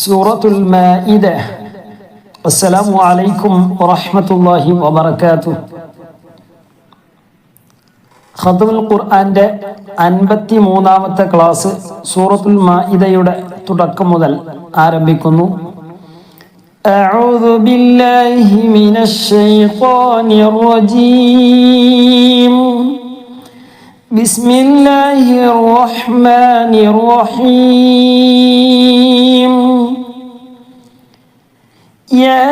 സൂറത്തുൽ മാഇദ. അസ്സലാമു അലൈക്കും വറഹ്മത്തുള്ളാഹി വബറകാതുഹു. ഖത്മുൽ ഖുർആന്റെ 53-ാമത്തെ ക്ലാസ് സൂറത്തുൽ മാഇദയുടെ തുടക്കം മുതൽ ആരംഭിക്കുന്നു. അഊദു ബില്ലാഹി മിനശ് ശൈത്വാനിർ റജീം. ബിസ്മില്ലാഹിർ റഹ്മാനിർ റഹീം. യാ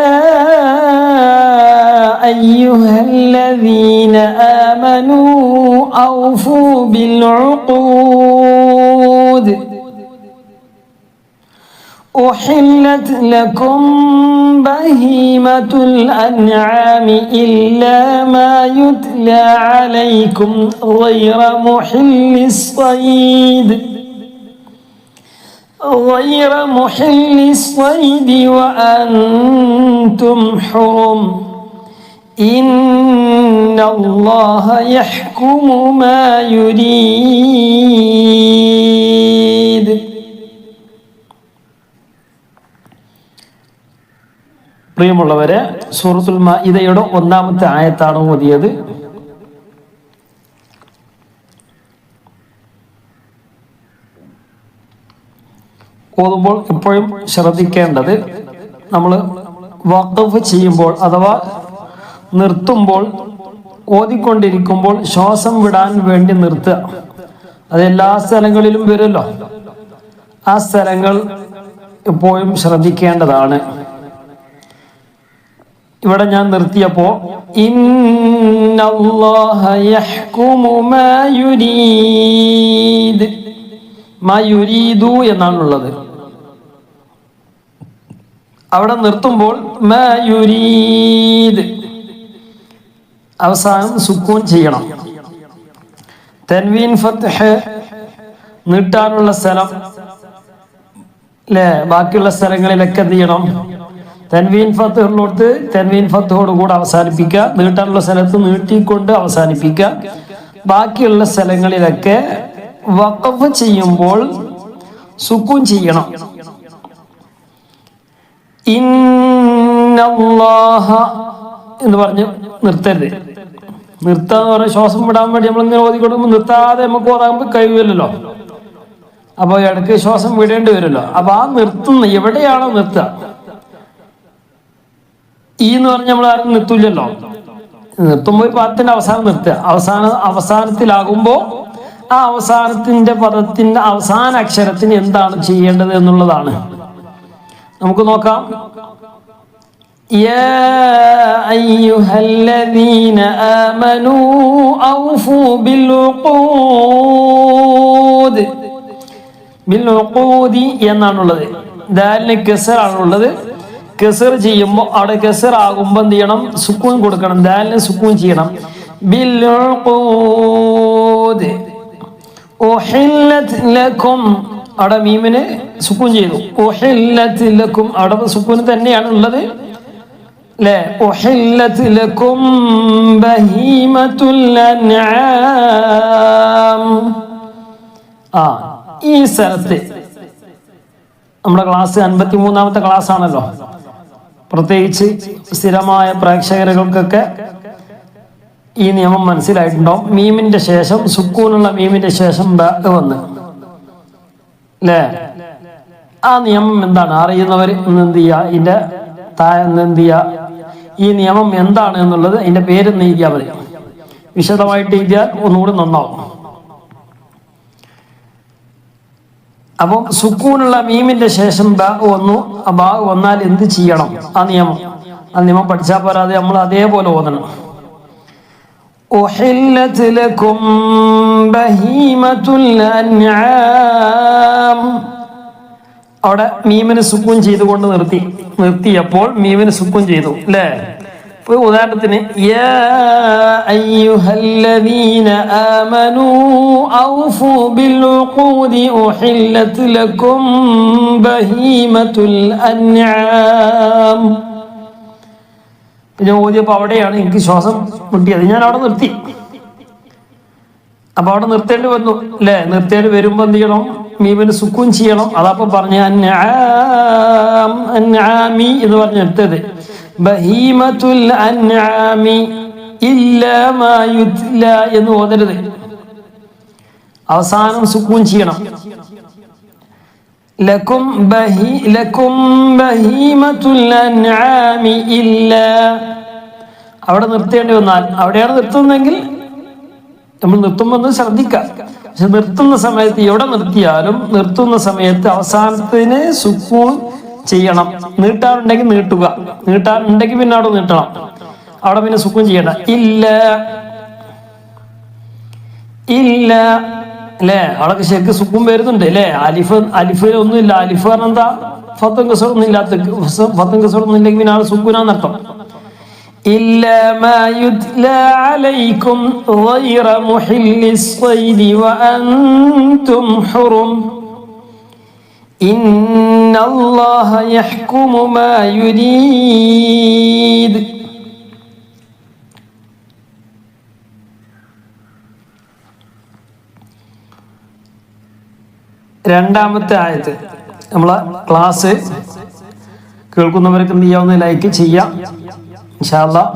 അയ്യുഹല്ലദീന ആമനൂ ഔഫൂ ബിൽ ഉഖൂദ്. أحلت لكم بهيمة الأنعام إلا ما يتلى عليكم غير محل الصيد وأنتم حرم إن الله يحكم ما يريد. പ്രിയമുള്ളവരെ, സൂറത്തുൽ മാഇദയുടെ 1-ാമത്തെ ആയത്താണ് ഓതിയത്. ഓതുമ്പോൾ എപ്പോഴും ശ്രദ്ധിക്കേണ്ടത്, നമ്മൾ വഖഫ് ചെയ്യുമ്പോൾ അഥവാ നിർത്തുമ്പോൾ, ഓതിക്കൊണ്ടിരിക്കുമ്പോൾ ശ്വാസം വിടാൻ വേണ്ടി നിർത്തുക. അത് എല്ലാ സ്ഥലങ്ങളിലും വരുമല്ലോ. ആ സ്ഥലങ്ങൾ എപ്പോഴും ശ്രദ്ധിക്കേണ്ടതാണ്. ഇവിടെ ഞാൻ നിർത്തിയപ്പോ ഇന്നല്ലാഹ യഹ്കുമു മാ യുരീദ്, മാ യുരീദു എന്നാണുള്ളത്. അവിടെ നിർത്തുമ്പോൾ മാ യുരീദ് അവസാനം സുക്കൂൻ ചെയ്യണം. തൻവീൻ ഫത്ഹ് നീട്ടാനുള്ള സ്ഥലം അല്ലേ, ബാക്കിയുള്ള സ്ഥലങ്ങളിലൊക്കെ എന്ത് ചെയ്യണം? തൻവീൻ ഫത്ഹുള്ളോടത്ത് തൻവീൻ ഫത്ഹോട് കൂടെ അവസാനിപ്പിക്കുക, നീട്ടാനുള്ള സ്ഥലത്ത് നീട്ടിക്കൊണ്ട് അവസാനിപ്പിക്കുക. ബാക്കിയുള്ള സ്ഥലങ്ങളിലൊക്കെ വഖഫ് ചെയ്യുമ്പോൾ സുക്കൂൻ ചെയ്യണം. ഇന്നല്ലാഹ എന്ന് പറഞ്ഞ് നിർത്തരുത്. നിർത്താന്ന് പറഞ്ഞാൽ ശ്വാസം വിടാൻ വേണ്ടി നമ്മളിങ്ങനെ ഓതിക്കൊടുക്കുമ്പോൾ നിർത്താതെ നമുക്ക് ഓതാൻ കഴിയുമല്ലോ. അപ്പോൾ ഇടയ്ക്ക് ശ്വാസം വിടേണ്ടി വരുമല്ലോ. അപ്പൊ ആ നിർത്തുന്ന എവിടെയാണോ നിർത്തുക, ഈ എന്ന് പറഞ്ഞ് നമ്മൾ ആരും നിർത്തൂലല്ലോ. നിർത്തുമ്പോൾ ഒരു പദത്തിന്റെ അവസാനം നിർത്തുക. അവസാനത്തിലാകുമ്പോൾ ആ അവസാനത്തിന്റെ പദത്തിന്റെ അവസാന അക്ഷരത്തിന് എന്താണ് ചെയ്യേണ്ടത് എന്നുള്ളതാണ്. നമുക്ക് നോക്കാം. യാ അയ്യുഹല്ലദീന ആമനൂ ഔഫൂ ബിൽ ഉഖൂദ്. ബിൽ ഉഖൂദി എന്നാണുള്ളത്. ദാലിന് കസറാണുള്ളത്. കസർ ചെയ്യുമ്പോൾ അവിടെ കസർ ആകുമ്പോൾ എന്ത് ചെയ്യണം? സുക്കൂൻ കൊടുക്കണം. ദാലിന് സുക്കൂൻ ചെയ്യണം. ബിൽ ഉഖൂദ്. ഉഹില്ലത് ലക്കും അവിടെ മീമിന് സുക്കൂൻ ചെയ്തു. ഉഹില്ലത് ലക്കും അവിടെ സുക്കൂൻ തന്നെയാണ് ഉള്ളത് അല്ലേ. ഉഹില്ലത് ലക്കും ബഹീമത്തുൽ അൻആം. ഈ സ്ഥലത്ത് നമ്മുടെ ക്ലാസ് 53-ാമത്തെ ക്ലാസ് ആണല്ലോ. പ്രത്യേകിച്ച് സ്ഥിരമായ പ്രേക്ഷകർക്കൊക്കെ ഈ നിയമം മനസ്സിലായിട്ടുണ്ടാവും. മീമിന്റെ ശേഷം സുക്കൂനുള്ള മീമിന്റെ ശേഷം വന്ന് അല്ലേ. ആ നിയമം എന്താണ് അറിയുന്നവർ എന്ത് ചെയ്യുക? ഇതിന്റെ താഴെ എന്ത് ചെയ്യുക? ഈ നിയമം എന്താണ് എന്നുള്ളത് അതിന്റെ പേര് എഴുതിയാൽ മതി. വിശദമായിട്ട് എഴുതിയാൽ ഒന്നുകൂടി നന്നാവും. അപ്പം സുക്കൂനുള്ള മീമിന്റെ ശേഷം വന്നു. ആ ബാഗ് വന്നാൽ എന്ത് ചെയ്യണം? ആ നിയമം പഠിച്ചാൽ പോരാതെ നമ്മൾ അതേപോലെ ഓതണം. ഉഹില്ലത് ലക്കും ബഹീമത്തുൽ അൻആം. അവിടെ മീമിന് സുക്കൂൻ ചെയ്തുകൊണ്ട് നിർത്തിയപ്പോൾ മീമിന് സുക്കൂൻ ചെയ്തു അല്ലേ. ഉദാഹരണത്തിന് യാ അയ്യുഹല്ലദീന ആമനൂ ഔഫൂ ബിൽ ഉഖൂദി ഉഹില്ലത് ലക്കും ബഹീമത്തുൽ അൻആം. ഞാൻ ഓതിയപ്പോൾ അവിടെയാണ് എനിക്ക് ശ്വാസം മുട്ടിയത്. ഞാൻ അവിടെ നിർത്തി. അപ്പൊ അവിടെ നിർത്തേണ്ടി വന്നു അല്ലേ. നിർത്തേണ്ടി വരുമ്പോ എന്ത് ചെയ്യണം? മീമിന് സുക്കൂൻ ചെയ്യണം. അതപ്പോൾ പറഞ്ഞ അൻആമി എന്ന് പറഞ്ഞെടുത്തത്. ബഹീമത്തുൽ അൻആമി ഇല്ലാ മാ യുത്ല എന്ന് ഓതരുത്, അവസാനം സുക്കൂൻ ചെയ്യണം. ലക്കും ബഹീമത്തുൽ അൻആമി ഇല്ലാ, അവിടെ നിർത്തേണ്ടി വന്നാൽ അവിടെയാണ് നിർത്തുന്നതെങ്കിൽ നമ്മൾ നിർത്തുമ്പോൾ ഒന്ന് ശ്രദ്ധിക്കാം. പക്ഷെ നിർത്തുന്ന സമയത്ത് എവിടെ നിർത്തിയാലും നിർത്തുന്ന സമയത്ത് അവസാനത്തിന് സുക്കൂൻ ചെയ്യണം. നീട്ടാറുണ്ടെങ്കിൽ നീട്ടുക, നീട്ടാറുണ്ടെങ്കിൽ പിന്നെ അവിടെ നീട്ടണം, അവിടെ പിന്നെ സുക്കൂൻ ചെയ്യണം. ഇല്ല ഇല്ല അല്ലേ, അവിടെ ശരിക്കും സുക്കൂൻ വരുന്നുണ്ട് അല്ലേ. അലിഫിൽ ഒന്നുമില്ല. അലിഫ് പറഞ്ഞാൽ എന്താ, ഫത്തും കസറൊന്നും ഇല്ലാത്ത, ഫത്തും കസറൊന്നും ഇല്ലെങ്കിൽ പിന്നെ ആൾ സുക്കൂനാന്നർത്ഥം. إلا ما يتلى عليكم غير محل الصيد وأنتم حرم إن الله يحكم ما يريد. രണ്ടാമത്തെ ആയത്ത്. നമ്മളെ ക്ലാസ് കേൾക്കുന്നവർക്ക് എന്ത് ചെയ്യാവുന്ന ലൈക്ക് ചെയ്യാം. ഇൻഷാ അല്ലാഹ്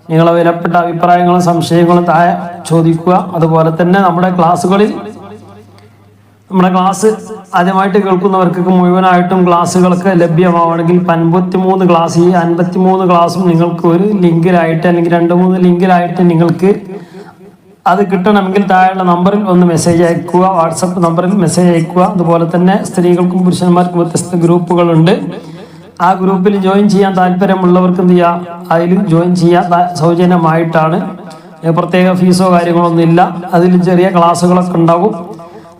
നിങ്ങളെ വിലപ്പെട്ട അഭിപ്രായങ്ങളും സംശയങ്ങളും താഴെ ചോദിക്കുക. അതുപോലെ തന്നെ നമ്മുടെ ക്ലാസ് ആദ്യമായിട്ട് കേൾക്കുന്നവർക്കൊക്കെ മുഴുവനായിട്ടും ക്ലാസ്സുകളൊക്കെ ലഭ്യമാവണമെങ്കിൽ 53 ക്ലാസ്, ഈ 53 ക്ലാസ്സും നിങ്ങൾക്ക് ഒരു ലിങ്കിലായിട്ട് അല്ലെങ്കിൽ 2-3 ലിങ്കിലായിട്ട് നിങ്ങൾക്ക് അത് കിട്ടണമെങ്കിൽ താഴെയുള്ള നമ്പറിൽ ഒന്ന് മെസ്സേജ് അയക്കുക, വാട്സപ്പ് നമ്പറിൽ മെസ്സേജ് അയക്കുക. അതുപോലെ തന്നെ സ്ത്രീകൾക്കും പുരുഷന്മാർക്കും വ്യത്യസ്ത ഗ്രൂപ്പുകളുണ്ട്. ആ ഗ്രൂപ്പിൽ ജോയിൻ ചെയ്യാൻ താല്പര്യമുള്ളവർക്ക് എന്ത് ചെയ്യാം, അതിൽ ജോയിൻ ചെയ്യാൻ സൗജന്യമായിട്ടാണ്. പ്രത്യേക ഫീസോ കാര്യങ്ങളൊന്നും ഇല്ല. അതിൽ ചെറിയ ക്ലാസ്സുകളൊക്കെ ഉണ്ടാകും.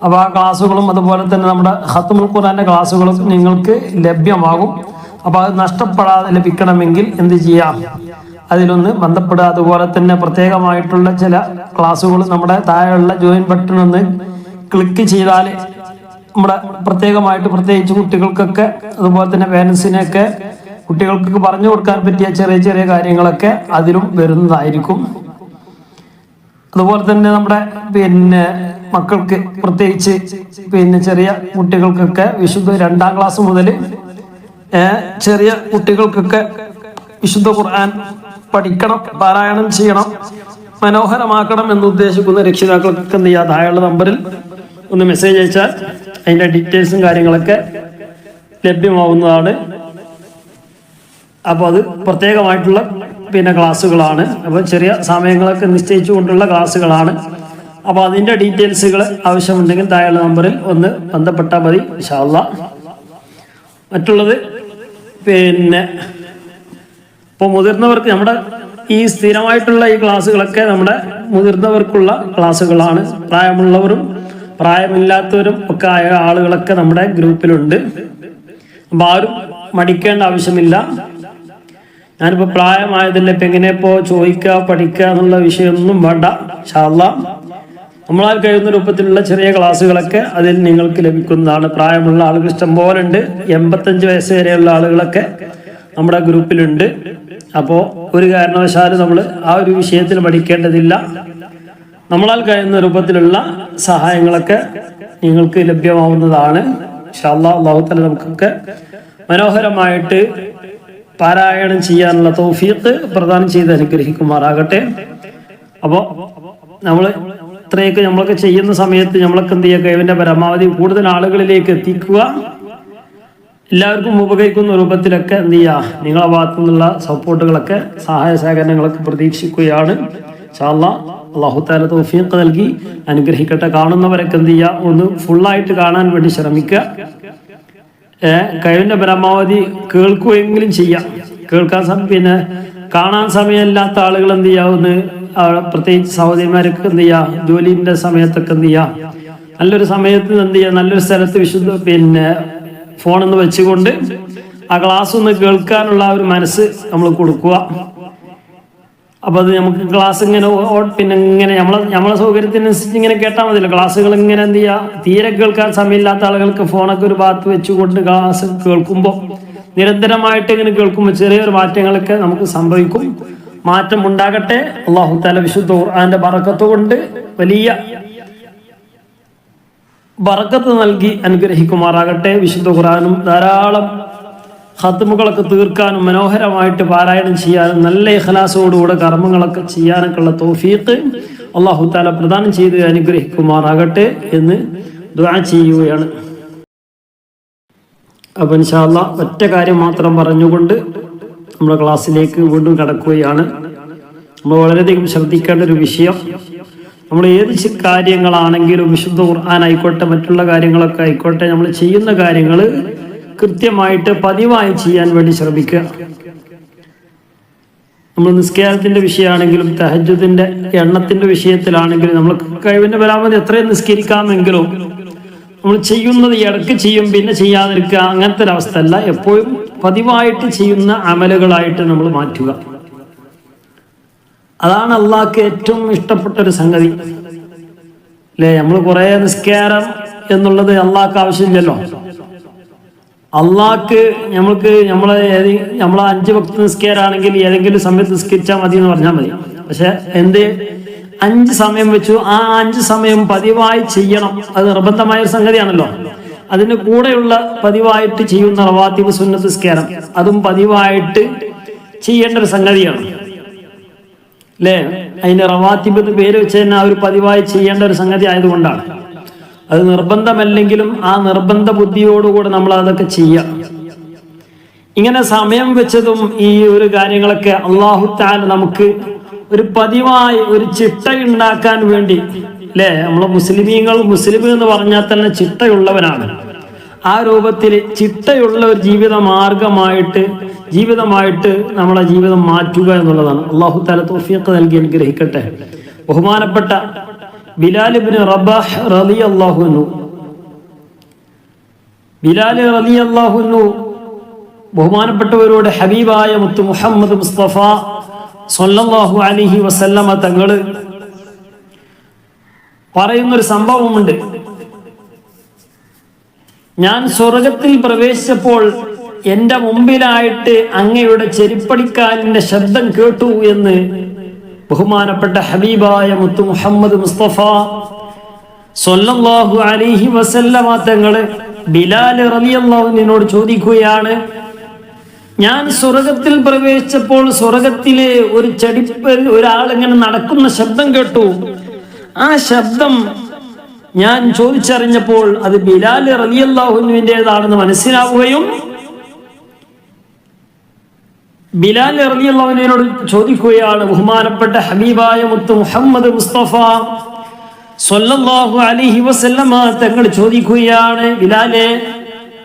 അപ്പോൾ ആ ക്ലാസ്സുകളും അതുപോലെ തന്നെ നമ്മുടെ ഖത്മുൽ ഖുർആന്റെ ക്ലാസ്സുകളും നിങ്ങൾക്ക് ലഭ്യമാകും. അപ്പോൾ അത് നഷ്ടപ്പെടാതെ ലഭിക്കണമെങ്കിൽ എന്ത് ചെയ്യാം, അതിലൊന്ന് ബന്ധപ്പെടുക. അതുപോലെ തന്നെ പ്രത്യേകമായിട്ടുള്ള ചില ക്ലാസ്സുകൾ നമ്മുടെ താഴെയുള്ള ജോയിൻ ബട്ടൺ ഒന്ന് ക്ലിക്ക് ചെയ്താൽ നമ്മുടെ പ്രത്യേകിച്ച് കുട്ടികൾക്കൊക്കെ അതുപോലെ തന്നെ പേരൻസിനെയൊക്കെ കുട്ടികൾക്കൊക്കെ പറഞ്ഞു കൊടുക്കാൻ പറ്റിയ ചെറിയ ചെറിയ കാര്യങ്ങളൊക്കെ അതിലും വരുന്നതായിരിക്കും. അതുപോലെ തന്നെ നമ്മുടെ മക്കൾക്ക് പ്രത്യേകിച്ച് ചെറിയ കുട്ടികൾക്കൊക്കെ വിശുദ്ധ 2ാം ക്ലാസ് മുതൽ ചെറിയ കുട്ടികൾക്കൊക്കെ വിശുദ്ധ ഖുർആൻ പഠിക്കണം, പാരായണം ചെയ്യണം, മനോഹരമാക്കണം എന്ന് ഉദ്ദേശിക്കുന്ന രക്ഷിതാക്കൾക്കൊക്കെ എന്ത് ചെയ്യുക, താഴെയുള്ള നമ്പറിൽ ഒന്ന് മെസ്സേജ് അയച്ചാൽ അതിൻ്റെ ഡീറ്റെയിൽസും കാര്യങ്ങളൊക്കെ ലഭ്യമാവുന്നതാണ്. അപ്പോൾ അത് പ്രത്യേകമായിട്ടുള്ള ക്ലാസ്സുകളാണ്. അപ്പോൾ ചെറിയ സമയങ്ങളൊക്കെ നിശ്ചയിച്ചു കൊണ്ടുള്ള ക്ലാസ്സുകളാണ്. അപ്പോൾ അതിൻ്റെ ഡീറ്റെയിൽസുകൾ ആവശ്യമുണ്ടെങ്കിൽ താഴെയുള്ള നമ്പറിൽ ഒന്ന് ബന്ധപ്പെട്ടാൽ മതി ഇൻഷാ അല്ലാഹ്. മറ്റുള്ളത് ഇപ്പോൾ മുതിർന്നവർക്ക് നമ്മുടെ ഈ സ്ഥിരമായിട്ടുള്ള ഈ ക്ലാസ്സുകളൊക്കെ നമ്മുടെ മുതിർന്നവർക്കുള്ള ക്ലാസ്സുകളാണ്. പ്രായമുള്ളവരും പ്രായമില്ലാത്തവരും ഒക്കെ ആയ ആളുകളൊക്കെ നമ്മുടെ ഗ്രൂപ്പിലുണ്ട്. അപ്പം ആരും മടിക്കേണ്ട ആവശ്യമില്ല. ഞാനിപ്പോൾ പ്രായമായതല്ലേ, ഇപ്പം എങ്ങനെയപ്പോൾ ചോദിക്കുക പഠിക്കുക എന്നുള്ള വിഷയമൊന്നും വേണ്ട. ഇൻഷാ അല്ലാഹ് നമ്മളാൽ കഴിയുന്ന രൂപത്തിലുള്ള ചെറിയ ക്ലാസ്സുകളൊക്കെ അതിൽ നിങ്ങൾക്ക് ലഭിക്കുന്നതാണ്. പ്രായമുള്ള ആളുകൾ ഇഷ്ടം പോലെ ഉണ്ട്. 85 വയസ്സ് വരെയുള്ള ആളുകളൊക്കെ നമ്മുടെ ഗ്രൂപ്പിലുണ്ട്. അപ്പോൾ ഒരു കാരണവശാലും നമ്മൾ ആ ഒരു വിഷയത്തിൽ പഠിക്കേണ്ടതില്ല. നമ്മളാൽ കഴിയുന്ന രൂപത്തിലുള്ള സഹായങ്ങളൊക്കെ നിങ്ങൾക്ക് ലഭ്യമാവുന്നതാണ്. ഇൻഷാ അല്ലാഹ് അല്ലാഹു തആല നമുക്കൊക്കെ മനോഹരമായിട്ട് പാരായണം ചെയ്യാനുള്ള തൗഫീഖ് പ്രദാനം ചെയ്ത് അനുഗ്രഹിക്കുമാറാകട്ടെ. അപ്പോൾ നമ്മൾ ഇത്രയൊക്കെ നമ്മളൊക്കെ ചെയ്യുന്ന സമയത്ത് നമ്മളൊക്കെ എന്ത് ചെയ്യുക, കഴിവിൻ്റെ പരമാവധി കൂടുതൽ ആളുകളിലേക്ക് എത്തിക്കുക. എല്ലാവർക്കും ഉപകരിക്കുന്ന രൂപത്തിലൊക്കെ എന്ത് ചെയ്യുക, നിങ്ങളുടെ ഭാഗത്തു നിന്നുള്ള സപ്പോർട്ടുകളൊക്കെ സഹായ സഹകരണങ്ങളൊക്കെ പ്രതീക്ഷിക്കുകയാണ്. ഇൻഷാ അല്ലാഹ് അല്ലാഹു തആല തൗഫീഖ് നൽകി അനുഗ്രഹിക്കട്ടെ. കാണുന്നവരൊക്കെ എന്ത് ചെയ്യുക, ഒന്ന് ഫുള്ളായിട്ട് കാണാൻ വേണ്ടി ശ്രമിക്കുക. കഴിവിൻ്റെ പരമാവധി കേൾക്കുകയെങ്കിലും ചെയ്യാം. കേൾക്കാൻ കാണാൻ സമയമില്ലാത്ത ആളുകൾ എന്ത് ചെയ്യാവുന്ന, പ്രത്യേകിച്ച് സഹോദരിമാരൊക്കെ എന്ത് ചെയ്യുക, ജോലിൻ്റെ സമയത്തൊക്കെ എന്ത് ചെയ്യുക, നല്ലൊരു സമയത്ത് എന്ത് ചെയ്യുക, നല്ലൊരു സ്ഥലത്ത് വിശുദ്ധ ഫോണൊന്ന് വെച്ചുകൊണ്ട് ആ ക്ലാസ് ഒന്ന് കേൾക്കാനുള്ള ഒരു മനസ്സ് നമ്മൾ കൊടുക്കുക. അപ്പോൾ അത് നമുക്ക് ക്ലാസ് ഇങ്ങനെ ഇങ്ങനെ നമ്മളെ സൗകര്യത്തിനനുസരിച്ച് ഇങ്ങനെ കേട്ടാൽ മതിയല്ലോ. ക്ലാസ്സുകൾ ഇങ്ങനെ എന്ത് ചെയ്യുക, തീരെ കേൾക്കാൻ സമയമില്ലാത്ത ആളുകൾക്ക് ഫോണൊക്കെ ഒരു ഭാഗത്ത് വെച്ചുകൊണ്ട് ക്ലാസ് കേൾക്കുമ്പോൾ നിരന്തരമായിട്ട് ഇങ്ങനെ കേൾക്കുമ്പോൾ ചെറിയൊരു മാറ്റങ്ങളൊക്കെ നമുക്ക് സംഭവിക്കും. മാറ്റം ഉണ്ടാകട്ടെ. അല്ലാഹു തആല വിശുദ്ധ ഖുർആന്റെ ബറക്കത്ത് കൊണ്ട് വലിയ ബർക്കത്ത് നൽകി അനുഗ്രഹിക്കുമാറാകട്ടെ. വിശുദ്ധ ഖുർആനും ധാരാളം ഖത്മുകളൊക്കെ തീർക്കാനും മനോഹരമായിട്ട് പാരായണം ചെയ്യാനും നല്ല ഇഖ്ലാസോടുകൂടെ കർമ്മങ്ങളൊക്കെ ചെയ്യാനൊക്കെ ഉള്ള തൗഫീഖ് അല്ലാഹു തആല പ്രദാനം ചെയ്ത് അനുഗ്രഹിക്കുമാറാകട്ടെ എന്ന് ദുആ ചെയ്യുകയാണ്. അപ്പോൾ ഇൻഷാ അല്ലാഹ് ഒറ്റ കാര്യം മാത്രം പറഞ്ഞുകൊണ്ട് നമ്മുടെ ക്ലാസ്സിലേക്ക് വീണ്ടും കടക്കുകയാണ്. നമ്മൾ വളരെയധികം ശ്രദ്ധിക്കേണ്ട ഒരു വിഷയം, നമ്മൾ ഏത് കാര്യങ്ങളാണെങ്കിലും വിശുദ്ധ ഖുർആൻ ആയിക്കോട്ടെ മറ്റുള്ള കാര്യങ്ങളൊക്കെ ആയിക്കോട്ടെ, നമ്മൾ ചെയ്യുന്ന കാര്യങ്ങൾ കൃത്യമായിട്ട് പതിവായി ചെയ്യാൻ വേണ്ടി ശ്രമിക്കുക. നമ്മൾ നിസ്കാരത്തിന്റെ വിഷയമാണെങ്കിലും തഹജ്ജുദിന്റെ എണ്ണത്തിന്റെ വിഷയത്തിലാണെങ്കിലും നമ്മൾ കഴിവിന്റെ പരമാവധി എത്രയും നിസ്കരിക്കാമെങ്കിലും നമ്മൾ ചെയ്യുന്നത് ഇടയ്ക്ക് ചെയ്യും പിന്നെ ചെയ്യാതിരിക്കുക, അങ്ങനത്തെ ഒരവസ്ഥ അല്ല. എപ്പോഴും പതിവായിട്ട് ചെയ്യുന്ന അമലുകളായിട്ട് നമ്മൾ മാറ്റുക. അതാണ് അള്ളാഹ്ക്ക് ഏറ്റവും ഇഷ്ടപ്പെട്ട ഒരു സംഗതി അല്ലേ. നമ്മൾ കുറെ നിസ്കാരം എന്നുള്ളത് അള്ളാഹ്ക്ക് ആവശ്യമില്ലല്ലോ. അള്ളാഹ്ക്ക് നമ്മളെ 5 വക്ത് നിസ്കാരാണെങ്കിൽ ഏതെങ്കിലും സമയത്ത് നിസ്കരിച്ചാൽ മതി എന്ന് പറഞ്ഞാൽ മതി. പക്ഷെ 5 സമയം വെച്ചു, ആ 5 സമയം പതിവായി ചെയ്യണം. അത് നിർബന്ധമായ ഒരു സംഗതിയാണല്ലോ. അതിന് കൂടെയുള്ള പതിവായിട്ട് ചെയ്യുന്ന റവാത്തിബ് സുന്നത്ത് നിസ്കാരം, അതും പതിവായിട്ട് ചെയ്യേണ്ട ഒരു സംഗതിയാണ് അല്ലേ. അതിന് റവാത്തിബ് എന്ന് പേര് വെച്ച് തന്നെ ആ ഒരു പതിവായി ചെയ്യേണ്ട ഒരു സംഗതി ആയതുകൊണ്ടാണ്. അത് നിർബന്ധമല്ലെങ്കിലും ആ നിർബന്ധ ബുദ്ധിയോടുകൂടെ നമ്മൾ അതൊക്കെ ചെയ്യാം. ഇങ്ങനെ സമയം വെച്ചതും ഈ ഒരു കാര്യങ്ങളൊക്കെ അല്ലാഹു തആല നമുക്ക് ഒരു പതിവായി ഒരു ചിട്ടയുണ്ടാക്കാൻ വേണ്ടി അല്ലേ. നമ്മളെ മുസ്ലിം എന്ന് പറഞ്ഞാൽ തന്നെ ചിട്ടയുള്ളവനാണ്. ആ രൂപത്തിൽ ചിട്ടയുള്ള ഒരു ജീവിതമായിട്ട് നമ്മളെ ജീവിതം മാറ്റുക എന്നുള്ളതാണ്. അല്ലാഹു തആല തൗഫീഖ് നൽകി അനുഗ്രഹിക്കട്ടെ. ബഹുമാനപ്പെട്ട ബിലാൽ ഇബ്നു റബാഹ് റളിയല്ലാഹു അൻഹു, ബിലാൽ റളിയല്ലാഹു അൻഹു ബഹുമാനപ്പെട്ടവരോട് ഹബീബായ മുത്ത് മുഹമ്മദ് മുസ്തഫ സ്വല്ലല്ലാഹു അലൈഹി വസല്ലമ തങ്ങള് പറയുന്നൊരു സംഭവമുണ്ട്. ഞാൻ സ്വർഗത്തിൽ പ്രവേശിച്ചപ്പോൾ എന്റെ മുമ്പിലായിട്ട് അങ്ങയുടെ ചെരിപ്പടിക്കാലിന്റെ ശബ്ദം കേട്ടു എന്ന് ബഹുമാനപ്പെട്ട ഹബീബായ മുത്ത് മുഹമ്മദ് മുസ്തഫ സ്വല്ലല്ലാഹു അലൈഹി വസല്ലമ തങ്ങള് ബിലാൽ റളിയല്ലാഹു അൻഹുവിനോട് ചോദിക്കുകയാണ്. ഞാൻ സ്വർഗത്തിൽ പ്രവേശിച്ചപ്പോൾ സ്വർഗത്തിലെ ഒരാൾ ഇങ്ങനെ നടക്കുന്ന ശബ്ദം കേട്ടു. ആ ശബ്ദം ഞാൻ ചോദിച്ചറിഞ്ഞപ്പോൾ അത് ബിലാൽ റളിയല്ലാഹു അൻഹുവിൻ്റെതാണെന്ന് മനസ്സിലാവുകയും ബിലാൽ റളിയല്ലാഹു അൻഹുവിനോട് ചോദിക്കുകയാണ്. ബഹുമാനപ്പെട്ട ഹബീബായ മുത്ത് മുഹമ്മദ് മുസ്തഫ സ്വല്ലല്ലാഹു അലൈഹി വസല്ലമ തങ്ങൾ ചോദിക്കുകയാണ്, ബിലാലെ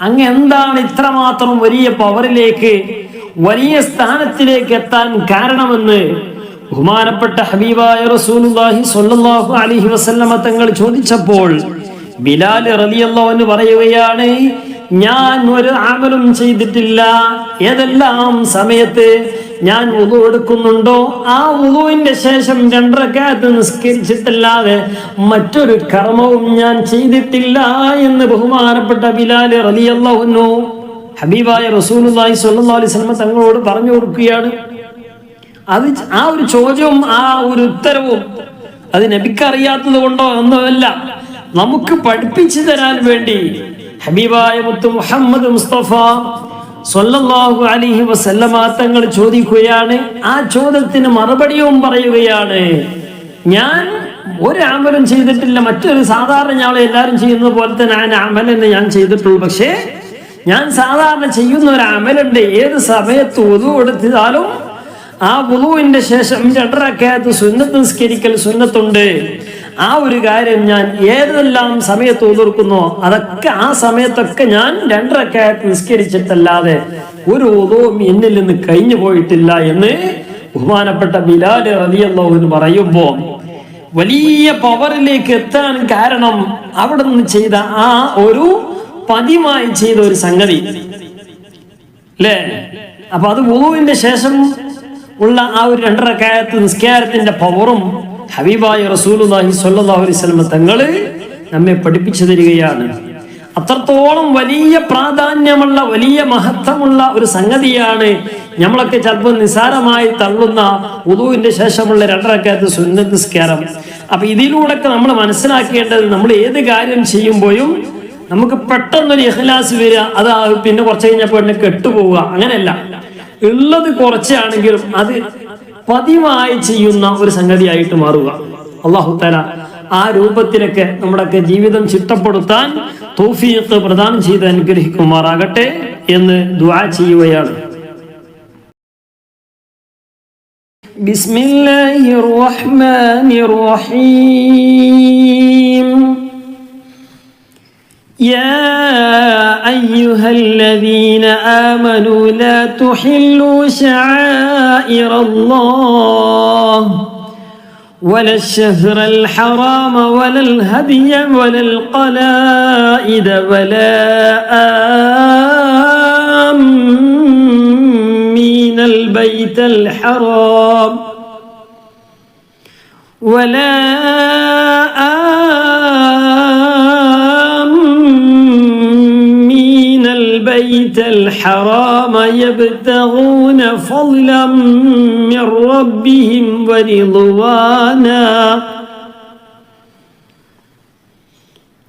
അങ്ങ് എന്താണ് ഇത്രമാത്രം വലിയ പവറിലേക്ക് വലിയ സ്ഥാനത്തിലേക്ക് എത്താൻ കാരണമെന്ന് ബഹുമാനപ്പെട്ട ഹബീബായ റസൂലുള്ളാഹി സ്വല്ലല്ലാഹു അലൈഹി വസല്ലമ തങ്ങൾ ചോദിച്ചപ്പോൾ ബിലാൽ റളിയല്ലാഹു അൻഹു പറയുകയാണ്, ഞാൻ ഒരു അമലും ചെയ്തിട്ടില്ല. ഏതെല്ലാം സമയത്ത് ഞാൻ വുളു എടുക്കുന്നുണ്ടോ ആ വുളുവിന്റെ ശേഷം 2 റക്അത്ത് നിസ്കരിച്ചിട്ടല്ലാതെ മറ്റൊരു കർമ്മവും ഞാൻ ചെയ്തിട്ടില്ല എന്ന് ബഹുമാനപ്പെട്ട ബിലാൽ റളിയല്ലാഹു അൻഹു ഹബീബായ റസൂലുള്ളാഹി സ്വല്ലല്ലാഹു അലൈഹി വസല്ലം തങ്ങളോട് പറഞ്ഞു കൊടുക്കുകയാണ്. അത് ആ ഒരു ചോദ്യവും ആ ഒരു ഉത്തരവും അത് നബിക്ക് അറിയാത്തത് കൊണ്ടോ ഒന്നുമല്ല, നമുക്ക് പഠിപ്പിച്ചു തരാൻ വേണ്ടി ഹബീബായ മുത്ത് മുഹമ്മദ് മുസ്തഫ സ്വല്ലല്ലാഹു അലൈഹി വസല്ലമ തങ്ങൾ ചോദിക്കുകയാണ്. ആ ചോദ്യത്തിന് മറുപടിയും പറയുകയാണ്, ഞാൻ ഒരു അമലും ചെയ്തിട്ടില്ല. മറ്റൊരു സാധാരണ ഞങ്ങൾ എല്ലാവരും ചെയ്യുന്നത് പോലെ തന്നെ അമലെന്ന് ഞാൻ ചെയ്തിട്ടുള്ളൂ. പക്ഷേ ഞാൻ സാധാരണ ചെയ്യുന്ന ഒരു അമലുണ്ട്. ഏത് സമയത്ത് വുളു എടുത്താലും ആ വുളുവിന്റെ ശേഷം 2 റക്അത്ത് സുന്നത്ത് നിസ്കരിക്കൽ സുന്നത്തുണ്ട്. ആ ഒരു കാര്യം ഞാൻ ഏതെല്ലാം സമയത്ത് ഓർക്കുന്നോ അതൊക്കെ ആ സമയത്തൊക്കെ ഞാൻ 2 റക്അത്ത് നിസ്കരിച്ചിട്ടല്ലാതെ ഒരു വുളുവും എന്നിൽ നിന്ന് കഴിഞ്ഞു പോയിട്ടില്ല എന്ന് ബഹുമാനപ്പെട്ട ബിലാൽ റളിയല്ലാഹു അൻഹു പറയുമ്പോൾ വലിയ പവറിലേക്ക് എത്താൻ കാരണം അവിടെ നിന്ന് ചെയ്ത ആ ഒരു പതിവായി ചെയ്ത ഒരു സംഗതി അല്ലേ. അപ്പൊ അത് വുളുവിന്റെ ശേഷം ഉള്ള ആ ഒരു 2 റക്അത്ത് നിസ്കാരത്തിന്റെ പവറും ഹബീബായ റസൂലുള്ളാഹി സ്വല്ലല്ലാഹു അലൈഹി വസല്ലം തങ്ങള് നമ്മെ പഠിപ്പിച്ചു തരികയാണ്. അത്രത്തോളം വലിയ പ്രാധാന്യമുള്ള വലിയ മഹത്വമുള്ള ഒരു സംഗതിയാണ്. നമ്മളൊക്കെ ചിലപ്പോൾ നിസാരമായി തള്ളുന്ന വുളുവിന്റെ ശേഷമുള്ള 2 റക്അത്ത് സുന്നത്ത് നിസ്കാരം. അപ്പൊ ഇതിലൂടെയൊക്കെ നമ്മൾ മനസ്സിലാക്കേണ്ടത്, നമ്മൾ ഏത് കാര്യം ചെയ്യുമ്പോഴും നമുക്ക് പെട്ടെന്നൊരു ഇഖ്ലാസ് വരിക, അത് പിന്നെ കുറച്ച് കഴിഞ്ഞപ്പോൾ എന്നെ കെട്ടുപോവുക, അങ്ങനെയല്ല. ഉള്ളത് കുറച്ചാണെങ്കിലും അത് പതിവായി ചെയ്യുന്ന ഒരു സംഗതിയായിട്ട് മാറുക. അല്ലാഹു തആല ആ രൂപത്തിലൊക്കെ നമ്മുടെയൊക്കെ ജീവിതം ചിട്ടപ്പെടുത്താൻ തൗഫീഖ് പ്രദാനം ചെയ്ത് അനുഗ്രഹിക്കുമാറാകട്ടെ എന്ന് ദുആ ചെയ്യുകയാണ്. ബിസ്മില്ലാഹിർ റഹ്മാനിർ റഹീം. يا أيها الذين آمنوا لا تحلوا شعائر الله ولا الشهر الحرام ولا الهدي ولا القلائد ولا آمين البيت الحرام ولا البيت الحرام يبتغون فضلا من ربهم ورضوانا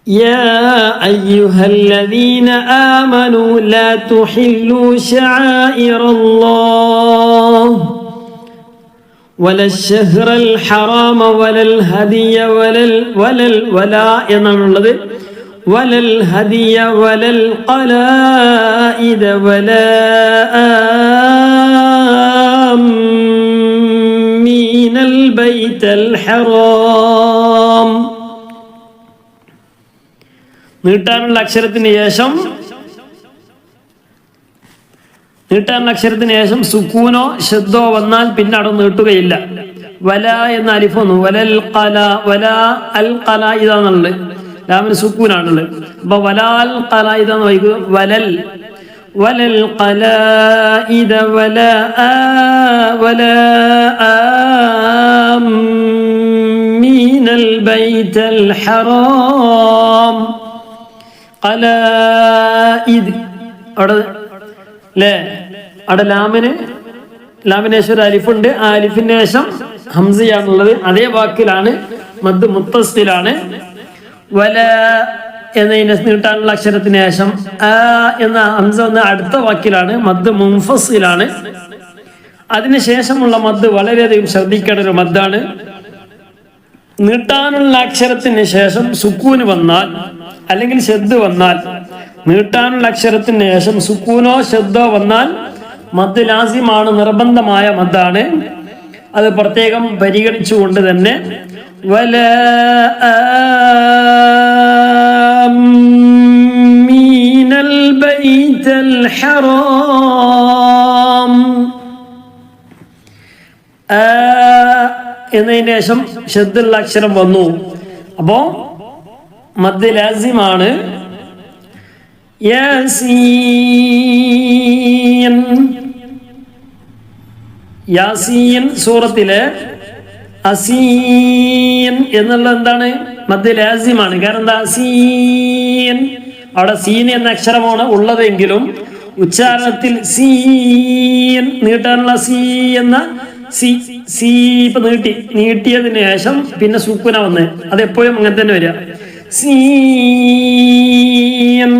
يا أيها الذين آمنوا لا تحلوا شعائر الله ولا الشهر الحرام ولا الهدي ولا الهدي ولا القلائد ولا آمين البيت الحرام. നീട്ടാനുള്ള അക്ഷരത്തിന് ശേഷം സുക്കൂനോ ശബ്ദോ വന്നാൽ പിന്നെ അവിടെ നീട്ടുകയില്ല. വല എന്ന അലിഫ് വന്നു. വലൽ ഖല, വല അൽ ഖല ഇതാണുള്ളത്, ലാമിന് സുക്കൂനാണുള്ളത്. അപ്പൊ വലാൽ ഖല ഇതാന്ന് വായിക്കുക. വലൽ വലൽ ഖലാഇദ വലാ ആമീനൽ ബൈത്തൽ ഹറാം. ഖലാഇദ് അവിടെ അല്ലേ, അവിടെ ലാമിന് ശേഷം ഒരു അലിഫുണ്ട്. ആ അലിഫിന് ശേഷം ഹംസയാണുള്ളത്. അതേ വാക്കിലാണ് മദ് മുത്തസ്സിലാണ്. വല എന്നതിനെ നീട്ടാനുള്ള അക്ഷരത്തിന് ശേഷം ആ എന്ന ഹംസ എന്ന അടുത്ത വാക്കിലാണ്, മദ് മുൻഫസ്സിലാണ്. അതിനുശേഷമുള്ള മദ് വളരെയധികം ശ്രദ്ധിക്കേണ്ട ഒരു മദ്ദാണ്. നീട്ടാനുള്ള അക്ഷരത്തിന് ശേഷം സുക്കൂന് വന്നാൽ അല്ലെങ്കിൽ ശബ്ദ വന്നാൽ, നീട്ടാനുള്ള അക്ഷരത്തിന് ശേഷം സുക്കൂനോ ശബ്ദോ വന്നാൽ മദ് ലാസിമാണ്, നിർബന്ധമായ മദ്ദാണ്. അത് പ്രത്യേകം പരിഗണിച്ചുകൊണ്ട് തന്നെ വലാ ആമീനൽ ബൈത്തൽ ഹറാം. എന്നതിന് ശേഷം ശബ്ദുള്ള അക്ഷരം വന്നു. അപ്പോ മദ് ലാസിമാണ്. യാസീൻ, യാസീൻ സൂറത്തിലെ അസീൻ എന്നുള്ളത് എന്താണ്? മദ് ലാസിമാണ്. കാരണം എന്താ? സീൻ, അവിടെ സീൻ എന്ന അക്ഷരമാണ് ഉള്ളതെങ്കിലും ഉച്ചാരണത്തിൽ സീൻ നീട്ടാനുള്ള സീ എന്ന സീ ഇപ്പൊ നീട്ടിയതിന് ശേഷം പിന്നെ സുക്കൂന വന്ന്, അതെപ്പോഴും അങ്ങനെ തന്നെ വരിക. സീൻ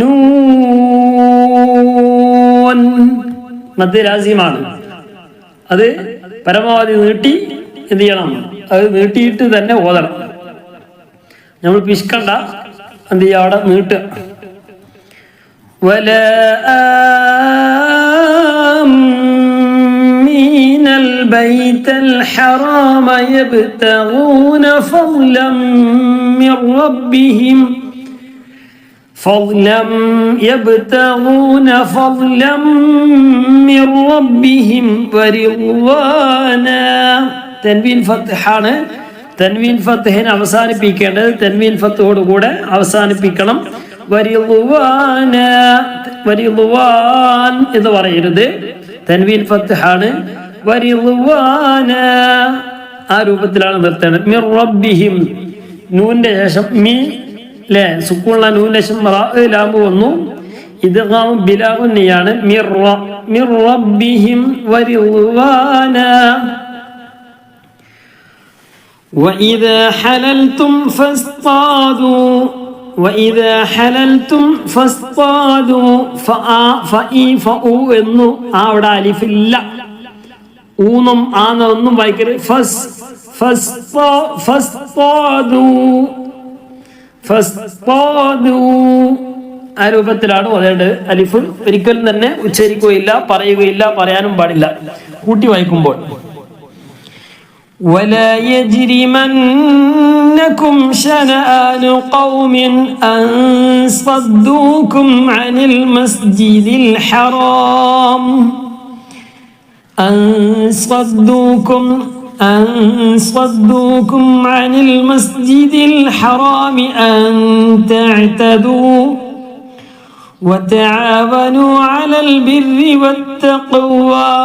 നൂൻ മദ് ലാസിമാണ്. അത് പരമാവധി നീട്ടി എന്ത് ചെയ്യണം? അത് നീട്ടിയിട്ട് തന്നെ ഓതണം. നമ്മൾ പിശുക്കണ്ട, എന്ത് ചെയ്യുക? അവിടെ നീട്ടുക. വല ആമീനൽ ബൈത്തൽ ഹറാമ യബ്തഗൂന ഫളൻ മിർ റബ്ബിഹിം يبتغون فضلا من ربهم ورضوانا. തൻവീൻ ഫത്ഹാണ്. തൻവീൻ ഫത്ഹിനെ അവസാനിപ്പിക്കേണ്ടത് തൻവീൻ ഫത്തോടു കൂടെ അവസാനിപ്പിക്കണം. വരിളുവാന, വരിളുവാൻ എന്ന് പറയരുത്. തൻവീൻ ഫത്ഹാണ്. വരിളുവാന ആ രൂപത്തിലാണ് നിർത്തേണ്ടത്. മിർ റബ്ബിഹിം, നൂന്റെ ശേഷം മി അല്ലേ, സുക്കൂണുള്ള നൂന്റെ ശേഷം ലാമു വന്നു. ഇദ്ഗാം ബിലാഗുന്നിയാണ്. മിർ റബ്ബിഹിം വരിളുവാന. وإذا حللتم فاصطادوا وإذا حللتم فاصطادوا فإيفؤوا എന്നു അവിടെ അലിഫില്ല, ഊന്നും ആന്നും വായിക്കരുത്. ആ രൂപത്തിലാണ് ഓതേണ്ടത്. അലിഫ് ഒരിക്കലും തന്നെ ഉച്ചരിക്കുകയില്ല, പറയുകയില്ല, പറയാനും പാടില്ല കൂട്ടി വായിക്കുമ്പോൾ. ولا يجرمنكم شنآن قوم أن صدوكم عن المسجد الحرام أن صدوكم عن المسجد الحرام أن تعتدوا وتعاونوا على البر والتقوى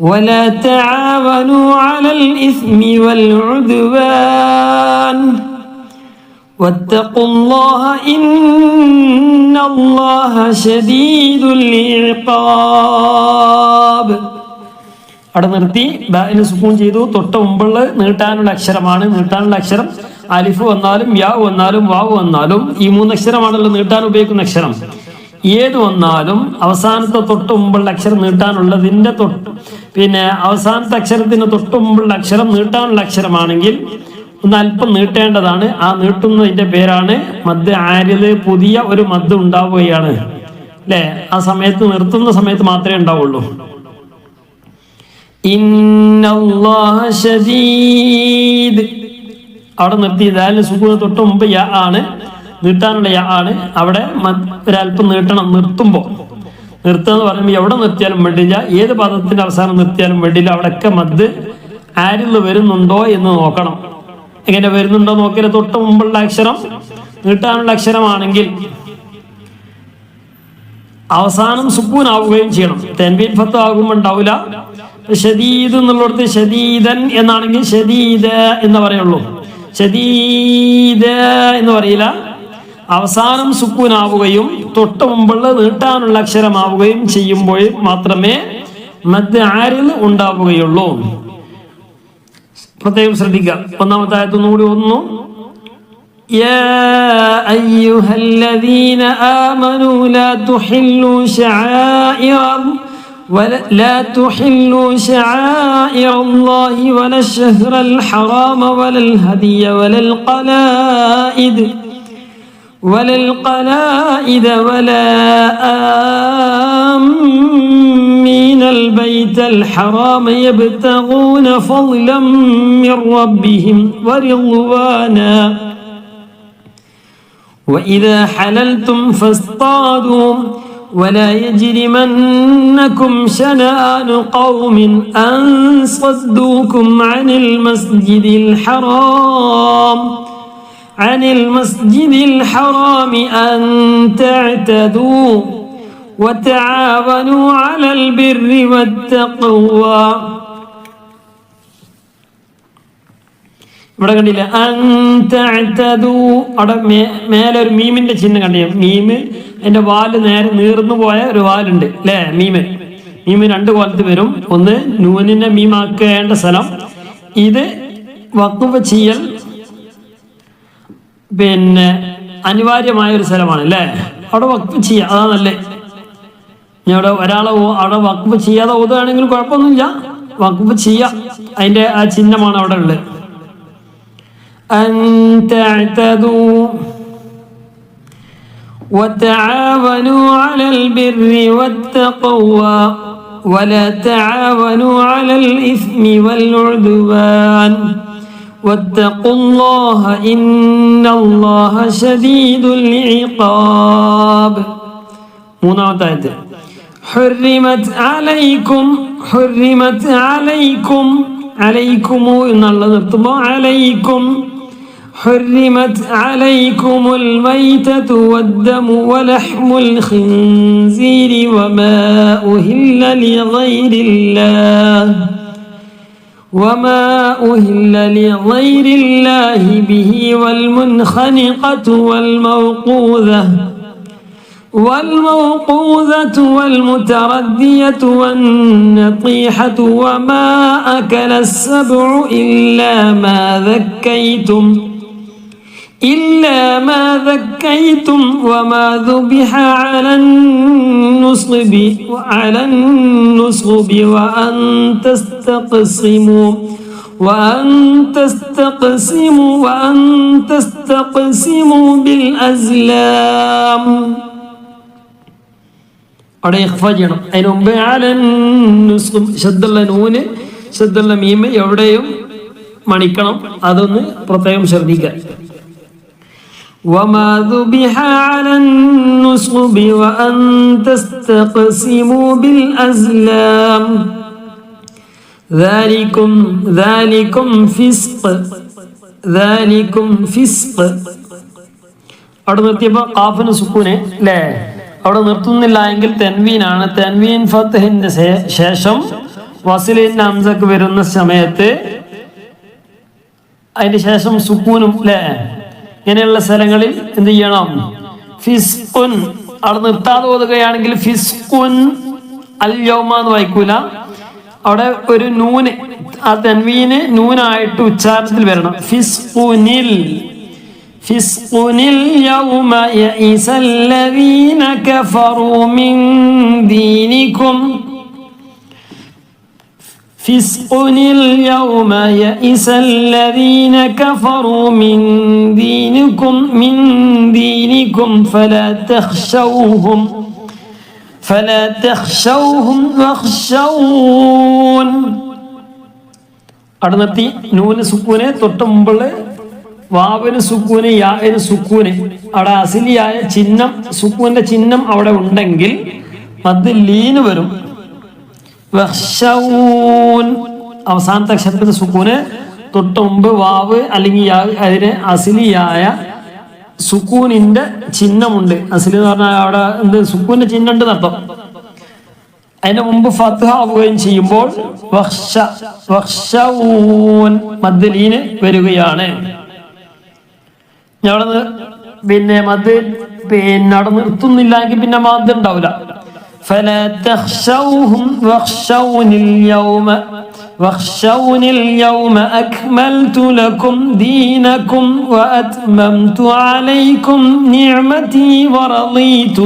ولا تعاونوا على الإثم والعدوان واتقوا الله إن الله شديد العقاب. അവിടെ നിർത്തി ബാഇന് സുക്കൂൻ ചെയ്തു. തൊട്ട് മുമ്പുള്ള നീട്ടാനുള്ള അക്ഷരമാണ്. നീട്ടാനുള്ള അക്ഷരം അലിഫ് വന്നാലും യാ വന്നാലും വാവ് വന്നാലും ഈ 3 അക്ഷരമാണല്ലോ നീട്ടാൻ ഉപയോഗിക്കുന്ന അക്ഷരം. ഏത് വന്നാലും അവസാനത്തെ തൊട്ട് മുമ്പുള്ള അക്ഷരം നീട്ടാനുള്ളതിന്റെ അവസാനത്തെ അക്ഷരത്തിന് തൊട്ട് മുമ്പുള്ള അക്ഷരം നീട്ടാനുള്ള അക്ഷരമാണെങ്കിൽ ഒന്ന് അല്പം നീട്ടേണ്ടതാണ്. ആ നീട്ടുന്നതിന്റെ പേരാണ് മദ് ആരിദ്. പുതിയ ഒരു മദ് ഉണ്ടാവുകയാണ് അല്ലെ, ആ സമയത്ത് നിർത്തുന്ന സമയത്ത് മാത്രമേ ഉണ്ടാവുള്ളൂ. ഇന്നല്ലാഹ ഷദീദ് അവിടെ നിർത്തി. ദാലിന് സുക്കൂന് തൊട്ട് മുമ്പ് യാ ആണ്, നീട്ടാനുള്ള യാ ആണ്. അവിടെ ഒരല്പം നീട്ടണം. നിർത്തുക എന്ന് പറയുമ്പോൾ എവിടെ നിർത്തിയാലും വേണ്ടില്ല, ഏത് പദത്തിന്റെ അവസാനം നിർത്തിയാലും വേണ്ടില്ല, അവിടെയൊക്കെ മദ് ആരിൽ വരുന്നുണ്ടോ എന്ന് നോക്കണം. എങ്ങനെ വരുന്നുണ്ടോ നോക്കിയാൽ തൊട്ട് മുമ്പുള്ള അക്ഷരം നീട്ടാനുള്ള അക്ഷരമാണെങ്കിൽ അവസാനം സുക്കൂൻ ആവുകയും ചെയ്യണം. തൻവീൻ ഫത്ത് ആകുമ്പോൾ ഉണ്ടാവില്ല. ഷദീദ് എന്നുള്ളിടത്ത് ഷദീദൻ എന്നാണെങ്കിൽ ഷദീദ എന്ന് പറയുള്ളൂ. ഷദീദ എന്ന് പറയില്ല. അവസാനം സുക്കൂനാവുകയും തൊട്ട് മുമ്പുള്ള നീട്ടാനുള്ള അക്ഷരമാവുകയും ചെയ്യുമ്പോൾ മാത്രമേ മദ് ആരിൽ ഉണ്ടാവുകയുള്ളൂ. പ്രത്യേകം ശ്രദ്ധിക്കുക. ഒന്നാമത്തെ ആയത്ത് ഒന്നുകൂടി ഓതുന്നു. യാ അയ്യുഹല്ലദീന ആമനൂ ലാ തുഹില്ലൂ شعائر الله ولا الشهر الحرام ولا الهدي ولا القلائد ولا آمين البيت الحرام يبتغون فضلا من ربهم ورضوانا وإذا حللتم فاصطادوا ولا يجرمنكم شنآن قوم أن صدوكم عن المسجد الحرام أن تعتدوا وتعاونوا على البر والتقوى. ഇവിടെ കണ്ടില്ല അൻതഅതദു. അവിടെ മേലൊരു മീമിന്റെ ചിഹ്നം കണ്ടില്ല. മീമ് അതിന്റെ വാല് നേരെ നീർന്നു പോയ ഒരു വാലുണ്ട് അല്ലേ. മീമ് 2 കോലത്ത് വരും. ഒന്ന് നൂനിനെ മീമാക്കേണ്ട സ്ഥലം. ഇത് വഖഫ് ചെയ്യൽ അനിവാര്യമായ ഒരു സ്ഥലമാണ് അല്ലേ. അവിടെ വഖഫ് ചെയ്യുക, അതാ നല്ലേ. അവിടെ ഒരാളെ അവിടെ വഖഫ് ചെയ്യാതെ ഓതുകയാണെങ്കിൽ കുഴപ്പമൊന്നുമില്ല. വഖഫ് ചെയ്യുക, അതിന്റെ ആ ചിഹ്നമാണ് അവിടെ ഉള്ളത്. أن تعتدوا وتعاونوا على البر والتقوى ولا تعاونوا على الإثم والعدوان واتقوا الله إن الله شديد العقاب. മൂന്നാമത്തെ حرمت عليكم എന്നുള്ളത് നിർത്തുമ്പോൾ عليكم حرمت عليكم الميتة والدم ولحم الخنزير وما أهل لغير الله به والمنخنقة والموقوذة والموقوذة والمتردية والنطيحة وما أكل السبع إلا ما ذكيتم وما ذبح على النصب وأن تستقسموا بالأزلام. അവിടെ ഇഖ്ഫ ചെയ്യണം. അതിന് മുമ്പ് ശബ്ദമുള്ള നൂന് ശബ്ദമുള്ള മീമ് എവിടെയും മണിക്കണം. അതൊന്ന് പ്രത്യേകം ശ്രദ്ധിക്കുക. وما ذبح على النصب وأن تستقسموا بالأزلام ذلكم فسق. അവിടെ നിർത്തിയപ്പോൾ ഖാഫിന് സുക്കൂന് അല്ലേ? അവിടെ നിർത്തുന്നില്ല എങ്കിൽ തെൻവീനാണ്. തെൻവീൻ ഫത്ഹിന്റെ ശേഷം വസിലിൻ ഹംസക്ക് വരുന്ന സമയത്ത് അതിന് ശേഷം സുക്കൂനും അല്ലേ? ഇങ്ങനെയുള്ള സ്ഥലങ്ങളിൽ എന്ത് ചെയ്യണം? ഫിസ്ഖുൻ. അവിടെ നിർത്താതെ ഓതുകയാണെങ്കിൽ ഫിസ്ഖുൻ അൽ യൗമ എന്ന് വായിക്കൂല. അവിടെ ഒരു നൂന്, ആ തൻവീന് നൂനായിട്ട് ഉച്ചാരണത്തിൽ വരണം. ഫിസ്ഖുനിൽ യൗമ യഇസല്ലദീന കഫറൂ മിൻ ദീനികും فسقن اليوم يئس الذين كفروا من دينكم فلا تخشوهم واخشون. അവിടെ നിർത്തി. നൂന് സുക്കൂന് തൊട്ട് മുമ്പുള്ള വാവിന് സുക്കൂന് യാന് സുക്കൂന്. അവിടെ അസിലിയായ ചിഹ്നം സുക്കൂന്റെ ചിഹ്നം അവിടെ ഉണ്ടെങ്കിൽ മദ് ലീന് വരും. അവസാനത്തെ അക്ഷരത്തിന് സുക്കൂന് തൊട്ട് മുമ്പ് വാവ് അല്ലെങ്കിൽ അതിന് അസിലിയായ സുക്കൂനിന്റെ ചിഹ്നമുണ്ട്. അസിലി എന്ന് പറഞ്ഞാൽ അവിടെ എന്ത് സുക്കൂന്റെ ചിഹ്നം ഉണ്ട് എന്നർത്ഥം. അതിന് മുമ്പ് ഫത്ഹ ആവുകയും ചെയ്യുമ്പോൾ മദ്ദലീന് വരികയാണ്. ഞങ്ങള് പിന്നെ മദ് അവിടെ നിർത്തുന്നില്ലെങ്കിൽ പിന്നെ മദ് ഉണ്ടാവില്ല. فلا تخشوهم واخشوني اليوم أكملت لكم دينكم وأتممت عليكم نعمتي ورضيت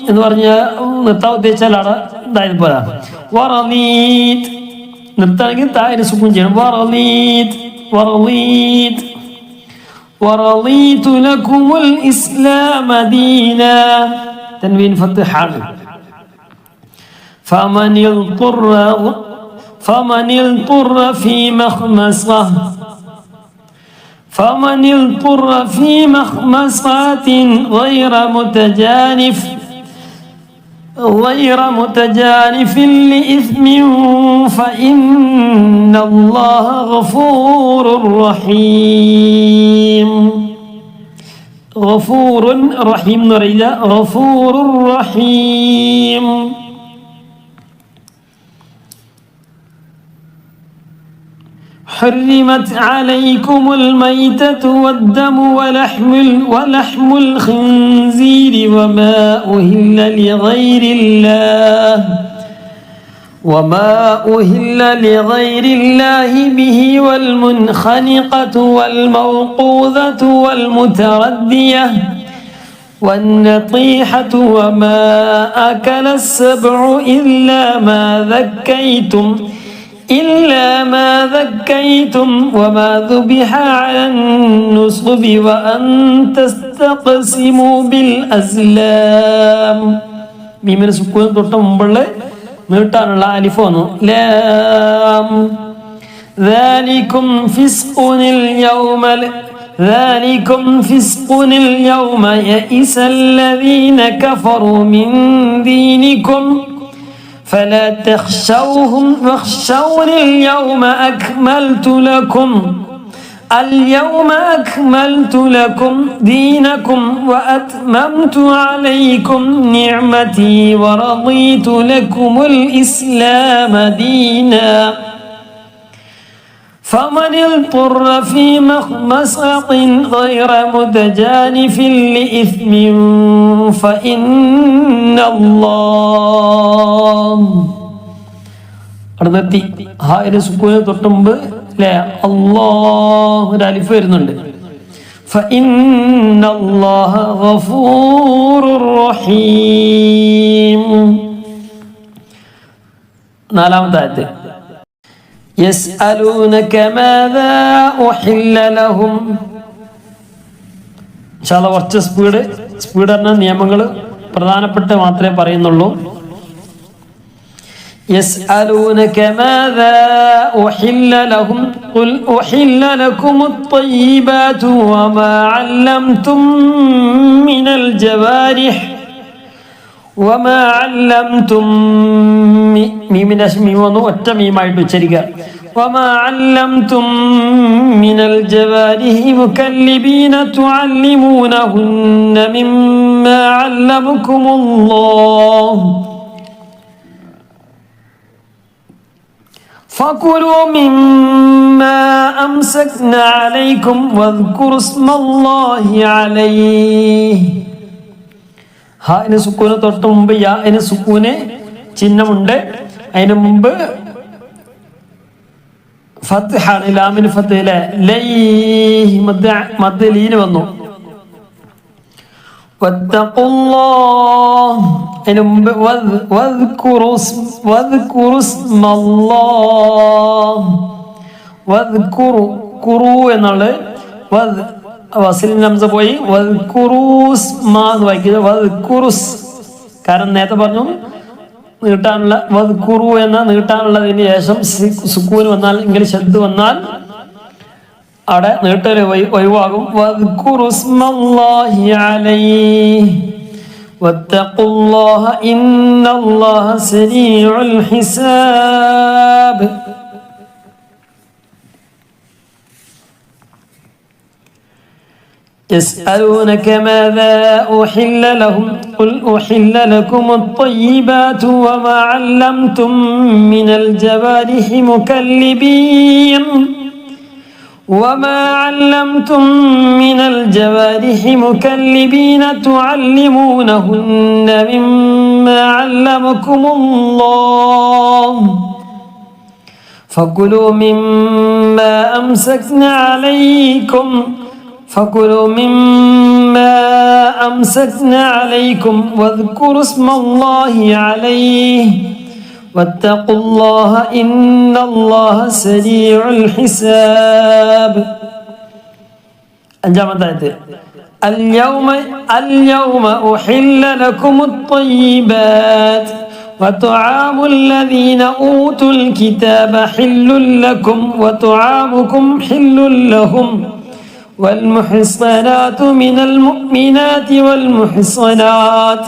എന്ന് പറഞ്ഞ നിർത്താൻ ഉദ്ദേശിച്ചാലാണ് ഇതായത് പോരാ. വറളീത് നിർത്താണെങ്കിൽ താഴെ സുക്കൂൻ ചെയ്യണം. ورضيت لكم الإسلام دينا. تنوين فتحان. فمن اضطر في مخمصة غير متجانف لإثم فإن الله غفور رحيم. غفور رحيم نريد غفور رحيم. حرمت عليكم الميتة والدم ولحم الخنزير وما أهل لغير الله به والمنخنقة والموقوذة والمتردية والنطيحة وما أكل السبع إلا ما ذكيتم وما ذبح على النصب وأن تستقسموا بالأزلام. മീമിന് സുക്കൂൻ തൊട്ട് മുമ്പുള്ള നീട്ടാനുള്ള അലിഫോന്നു ലാം. ذلكم فسق اليوم يئس الذين كفروا من دينكم فلا تخشوهم واخشوني اليوم أكملت لكم دينكم وأتممت عليكم نعمتي ورضيت لكم الإسلام دينا. فمن اضطر في مخمصة غير متجانف لإثم فإن الله അടുത്തെത്തി ഹായിന് സുക്കൂന് തൊട്ട് മുമ്പ് അല്ലേ അല്ലാഹ് ഒരു അലിഫ് വരുന്നുണ്ട് فإن الله غفور رحيم നാലാമത്തെ ആയത്ത് يسألونك ماذا أحل لهم ഇൻഷാല്ലാഹ് കുറച്ച് സ്പീഡ് പറഞ്ഞ നിയമങ്ങൾ പ്രധാനപ്പെട്ട മാത്രമേ പറയുന്നുള്ളൂ يسألونك ماذا أحل لهم قل أحل لكم الطيبات وما علمتم من الجوارح وما علمتم ميمنا ميمونو التميمايتو شريكا وما علمتم من الجوارح مكلبين تعلمونهن مما علمكم الله فكلوا مما أمسكنا عليكم واذكروا اسم الله عليه ഹായിന് സുക്കൂന് തൊട്ട് മുമ്പ് യാന് സുക്കൂന് ചിഹ്നമുണ്ട് അതിന് മുമ്പ് ഫത്ഹാണ് ലാമിന് ഫത്ഹയിലെ ലൈഹി മദ് ലീന് വന്നു വത്തഖുല്ലാഹ് അതിന് മുമ്പ് വദ്കുറു എന്നുള്ളത് വസിലിന് ഹംസ പോയി വായിക്കുന്നത് കാരണം നേരത്തെ പറഞ്ഞു നീട്ടാനുള്ള വദ്കുറു എന്ന നീട്ടാനുള്ളതിന് ശേഷം സുക്കൂന് വന്നാൽ ഇംഗ്ലീഷ് ശബ്ദ വന്നാൽ അവിടെ നീട്ടല് ഒഴിവാകും വദ്കുറുസ്മല്ലാഹി അലൈഹി വത്തഖുല്ലാഹ ഇന്നല്ലാഹ സരീഉൽ ഹിസാബ് يسألونك ماذا أحل لهم قل أحل لكم الطيبات وما علمتم من الجوارح مكلبين تعلمونهن مما علمكم الله فكلوا مما أمسكنا عليكم واذكروا اسم الله عليه واتقوا الله إن الله سريع الحساب اليوم أحل لكم الطيبات وطعام الذين أوتوا الكتاب حل لكم وطعامكم حل لهم والمحصنات من المؤمنات والمحصنات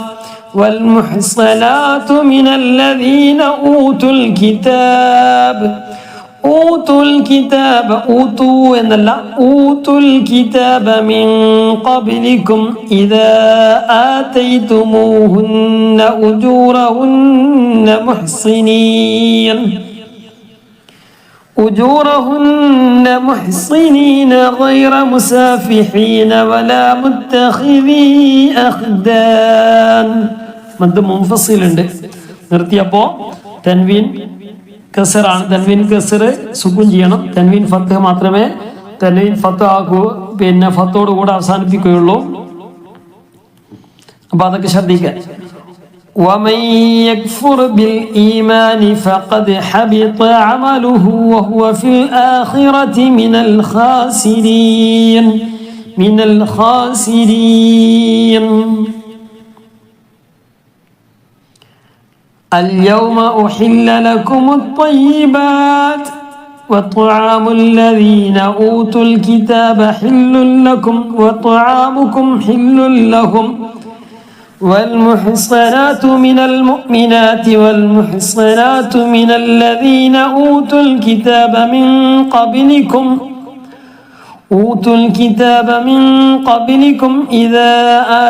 من الذين أوتوا الكتاب من قبلكم إذا آتيتموهن أجورهن محصنين غير مسافحين ولا متخذي أخدان മദ് മുൻഫസിൽ ഉണ്ട് നിർത്തിയപ്പോൾ തൻവീൻ കസറാണ് തൻവീൻ കസർ സുക്കൂൻ ചെയ്യണം തൻവീൻ ഫത്ത് മാത്രമേ തൻവീൻ ഫത്ത് ആകൂ പിന്നെ ഫത്തോട് കൂടെ അവസാനിപ്പിക്കുകയുള്ളൂ അപ്പോൾ അതൊക്കെ ശ്രദ്ധിക്കാൻ ومن يكفر بالإيمان فقد حبط عمله وهو في الآخرة من الخاسرين اليوم أحل لكم الطيبات وطعام الذين أوتوا الكتاب حل لكم وطعامكم حل لهم والمحصنات من المؤمنات والمحصنات من الذين أوتوا الكتاب من قبلكم إذا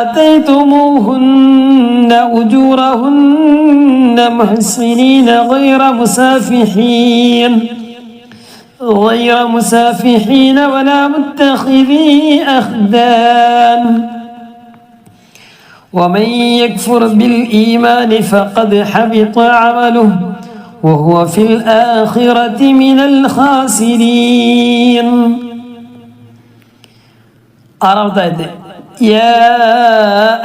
آتيتموهن أجورهن محصنين غير مسافحين ولا متخذي أخدان ومن يكفر بالإيمان فقد حبط عمله وهو في الآخرة من الخاسرين. يا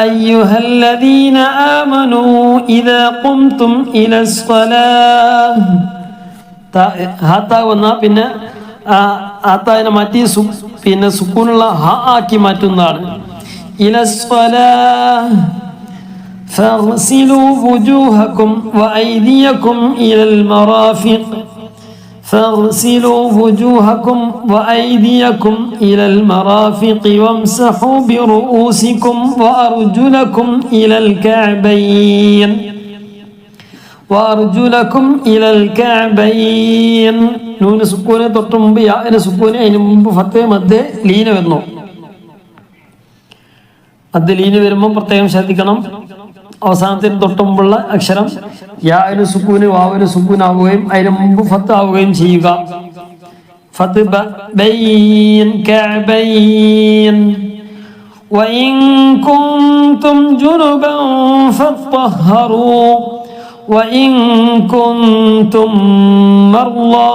أيها الذين آمنوا إذا قمتم إلى الصلاة ഹാത്താ വന്നാൽ പിന്നെ ഹാത്താവിനെ മാറ്റി പിന്നെ സുക്കൂനുള്ള ഹ ആക്കി മാറ്റുന്നതാണ്. ഇലസ്സലാഹ് ഫഗ്സിലൂ വുജൂഹക്കും വഅയ്ദിയക്കും ഇലൽ മറാഫിഖ് فاغسلوا وجوهكم وأيديكم إلى المرافق وامسحوا برؤوسكم وأرجلكم إلى الكعبين وأرجلكم إلى الكعبين. നൂന് സുക്കൂനെ തൊട്ട് മുമ്പ് യാന് സുക്കൂനെ അതിന് മുമ്പ് ഫത്തേ മധ്യേ ലീന വരുന്നു. മധ്യ ലീന വരുമ്പോൾ പ്രത്യേകം ശ്രദ്ധിക്കണം. അവസാനത്തിന് തൊട്ട് മുമ്പുള്ള അക്ഷരം യാന് സുക്കൂന് വാവിന് സുക്കൂനാവുകയും അതിന് മുമ്പ് ഫത്ത് ആവുകയും ചെയ്യുക. ഫത്ത് ബൈൻ കഅബൈൻ വഇൻ കുൻതും ജുനുബൻ ഫത്തഹറൂ وإن كنتم مرضى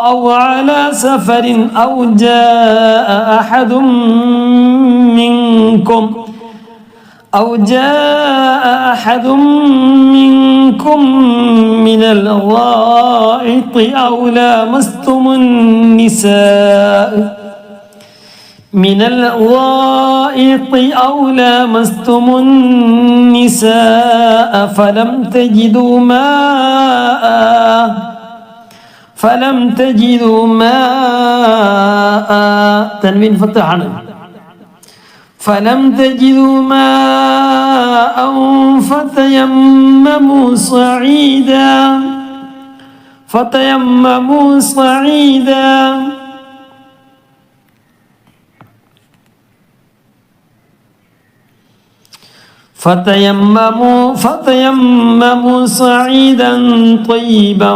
أو على سفر أو جاء أحد منكم من الغائط أو لامستم النساء فلم تجدوا ماء تنوين فتحنا فلم تجدوا ماء فتيمموا صعيدا فتيمموا صعيدا طيبا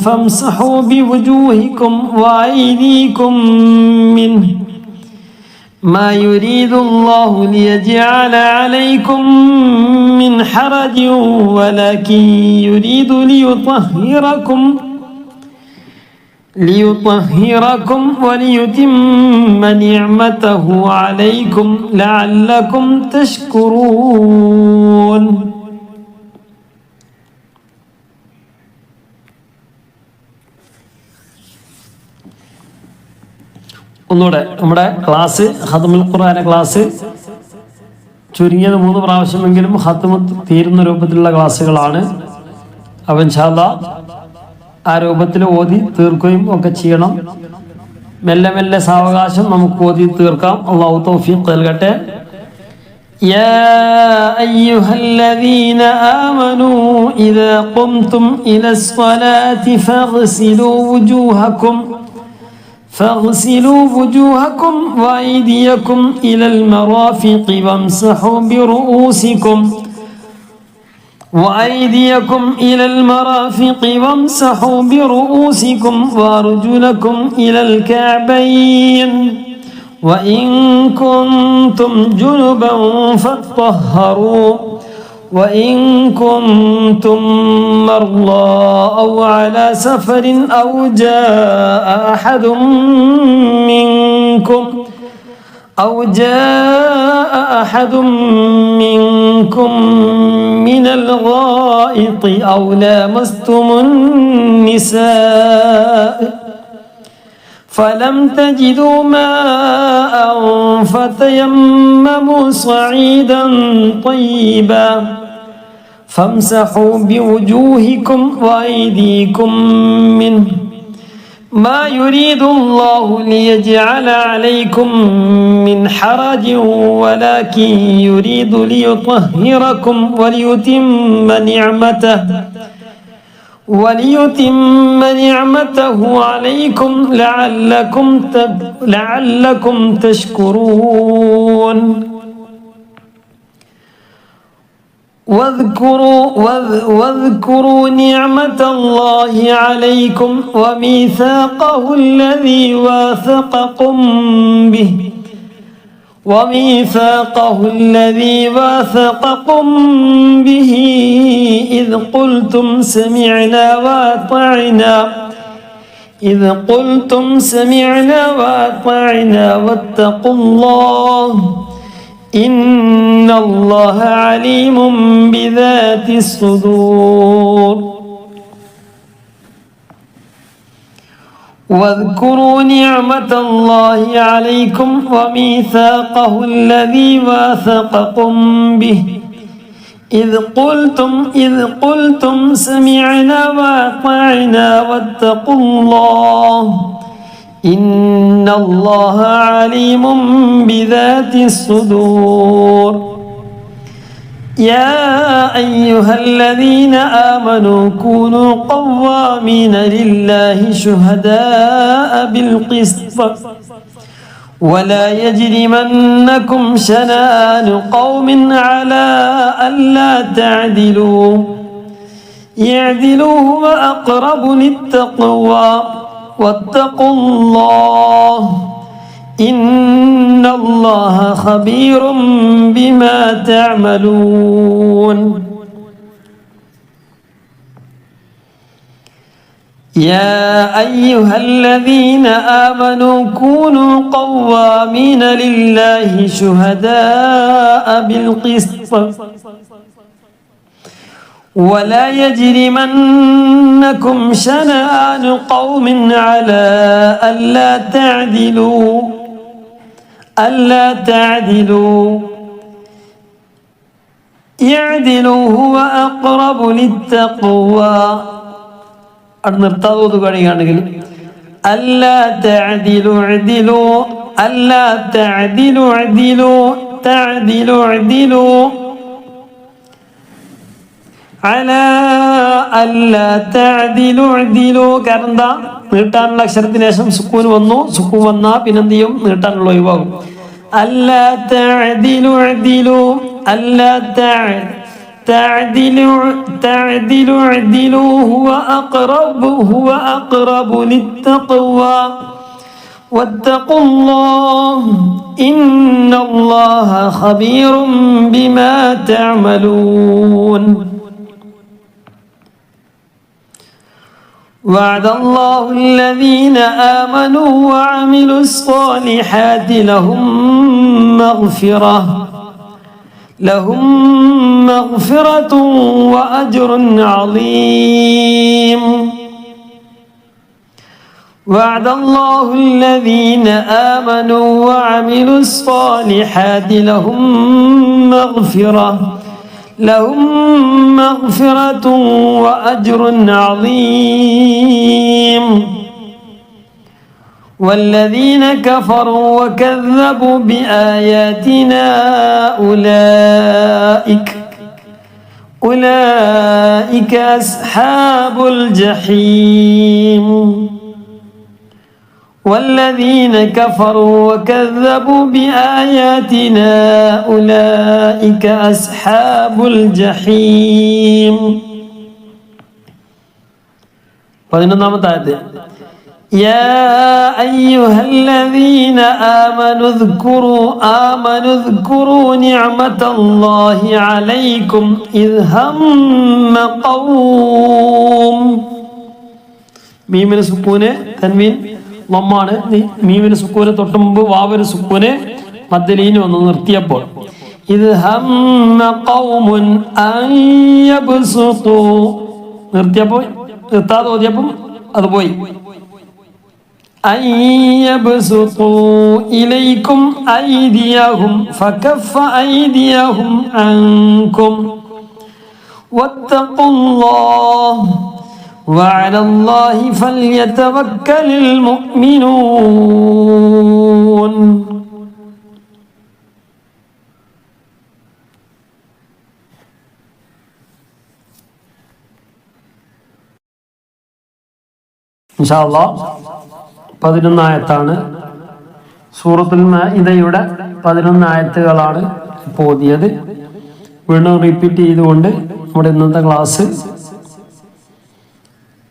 فامسحوا بوجوهكم وأيديكم منه ما يريد الله ليجعل عليكم من حرج ولكن يريد ليطهركم وليتم نعمته عليكم لعلكم تشكرون. ഒന്നുകൂടെ നമ്മുടെ ക്ലാസ് ഖത്മുൽ ഖുർആന്റെ ക്ലാസ് ചുരുങ്ങിയത് 3 പ്രാവശ്യമെങ്കിലും ഖത്മ് തീരുന്ന രൂപത്തിലുള്ള ക്ലാസ്സുകളാണ്. അപ്പോൾ ഇൻഷാ അല്ലാഹ് ആ രൂപത്തിൽ ഓതി തീർക്കുകയും ഒക്കെ ചെയ്യണം. മെല്ലെ മെല്ലെ സാവകാശം നമുക്ക് ഓതി തീർക്കാം. അല്ലാഹു തൗഫീഖ് നൽകട്ടെ. يا أيها الذين آمنوا إذا قمتم إلى الصلاة فاغسلوا وجوهكم وأيديكم إلى المرافق وامسحوا برؤوسكم وأرجلكم إلى الكعبين وإن كنتم جنبا فاطهروا وإن كنتم مرضى أو على سفر أو جاء أحد منكم من الغائط أو لامستم النساء فلم تجدوا ماء فتيمموا صعيدا طيبا فامسحوا بوجوهكم وأيديكم منه ما يريد الله ليجعل عليكم من حرج ولكن يريد ليطهركم وليتم نعمته عليكم لعلكم تشكرون. واذكروا نعمة الله عليكم وميثاقه الذي واثقكم به إذ قلتم سمعنا وأطعنا واتقوا الله إن الله عليم بذات الصدور. واذكروا نعمة الله عليكم وميثاقه الذي واثقكم به إذ قلتم سمعنا وأطعنا واتقوا الله إن الله عليم بذات الصدور. يا أيها الذين آمنوا كونوا قوامين لله شهداء بالقسط ولا يجرمنكم شنآن قوم على ألا تعدلوا اعدلوا هو أقرب للتقوى واتقوا الله إن الله خبير بما تعملون. يا أيها الذين آمنوا كونوا قوامين لله شهداء بالقسط ولا يجرمنكم شنآن قوم على ألا تعدلوا اعدلوا هو أقرب للتقوى. അത് നിർത്താതെ കഴിയുകയാണെങ്കിൽ അല്ലാ തഅദിലു ഇഅദിലു അല്ലാ തഅദിലു ഇഅദിലു തഅദിലു ഇഅദിലു അലാ അല്ലാ തഅദിലു ഇഅദിലു. കാരണം എന്താ, നീട്ടാനുള്ള അക്ഷരത്തിന് ശേഷം സുക്കൂൻ വന്നു, സുക്കൂൻ വന്നാൽ പിന്നെന്ത് ചെയ്യും, നീട്ടാനുള്ള ഒഴിവാകും. അല്ലാ തഅദിലു ഇഅദിലു അല്ലാ تعدلوا اعدلوا هو أقرب للتقوى واتقوا الله إن الله خبير بما تعملون. وعد الله الذين آمنوا وعملوا الصالحات لهم مغفرة وأجر عظيم. وعد الله الذين آمنوا وعملوا الصالحات لهم مغفرة وأجر عظيم. والذين كفروا وكذبوا بآياتنا أولئك أصحاب الجحيم. والذين كفروا وكذبوا بآياتنا أولئك أصحاب الجحيم. يا أيها الذين آمنوا اذكروا نعمة الله عليكم إذ هم قوم. മീമിന് സുക്കൂന് തൻവീൻ ലമ്മാണ്. മീമിന് സുക്കൂന് തൊട്ട് മുമ്പ് വാവിന് സുക്കൂന് മദ്ദലീന് വന്ന് നിർത്തിയപ്പോൾ ഇത് ഹമ്മ ഖൗമുൻ അൻ യബ്സുതു നിർത്തിയപ്പോൾ നിർത്താതെ ഓതിയപ്പം അത് പോയി. أن يبسطوا إليكم أيديهم فكف أيديهم عنكم واتقوا الله وعلى الله فليتوكل المؤمنون. إن شاء الله 11 ആയത്താണ്. സൂറത്തുൽ മാഇദയുടെ 11 ആയത്തുകളാണ് ഇപ്പോൾ ഓതിയത്. വീണ്ടും റിപ്പീറ്റ് ചെയ്തുകൊണ്ട് നമ്മുടെ ഇന്നത്തെ ക്ലാസ്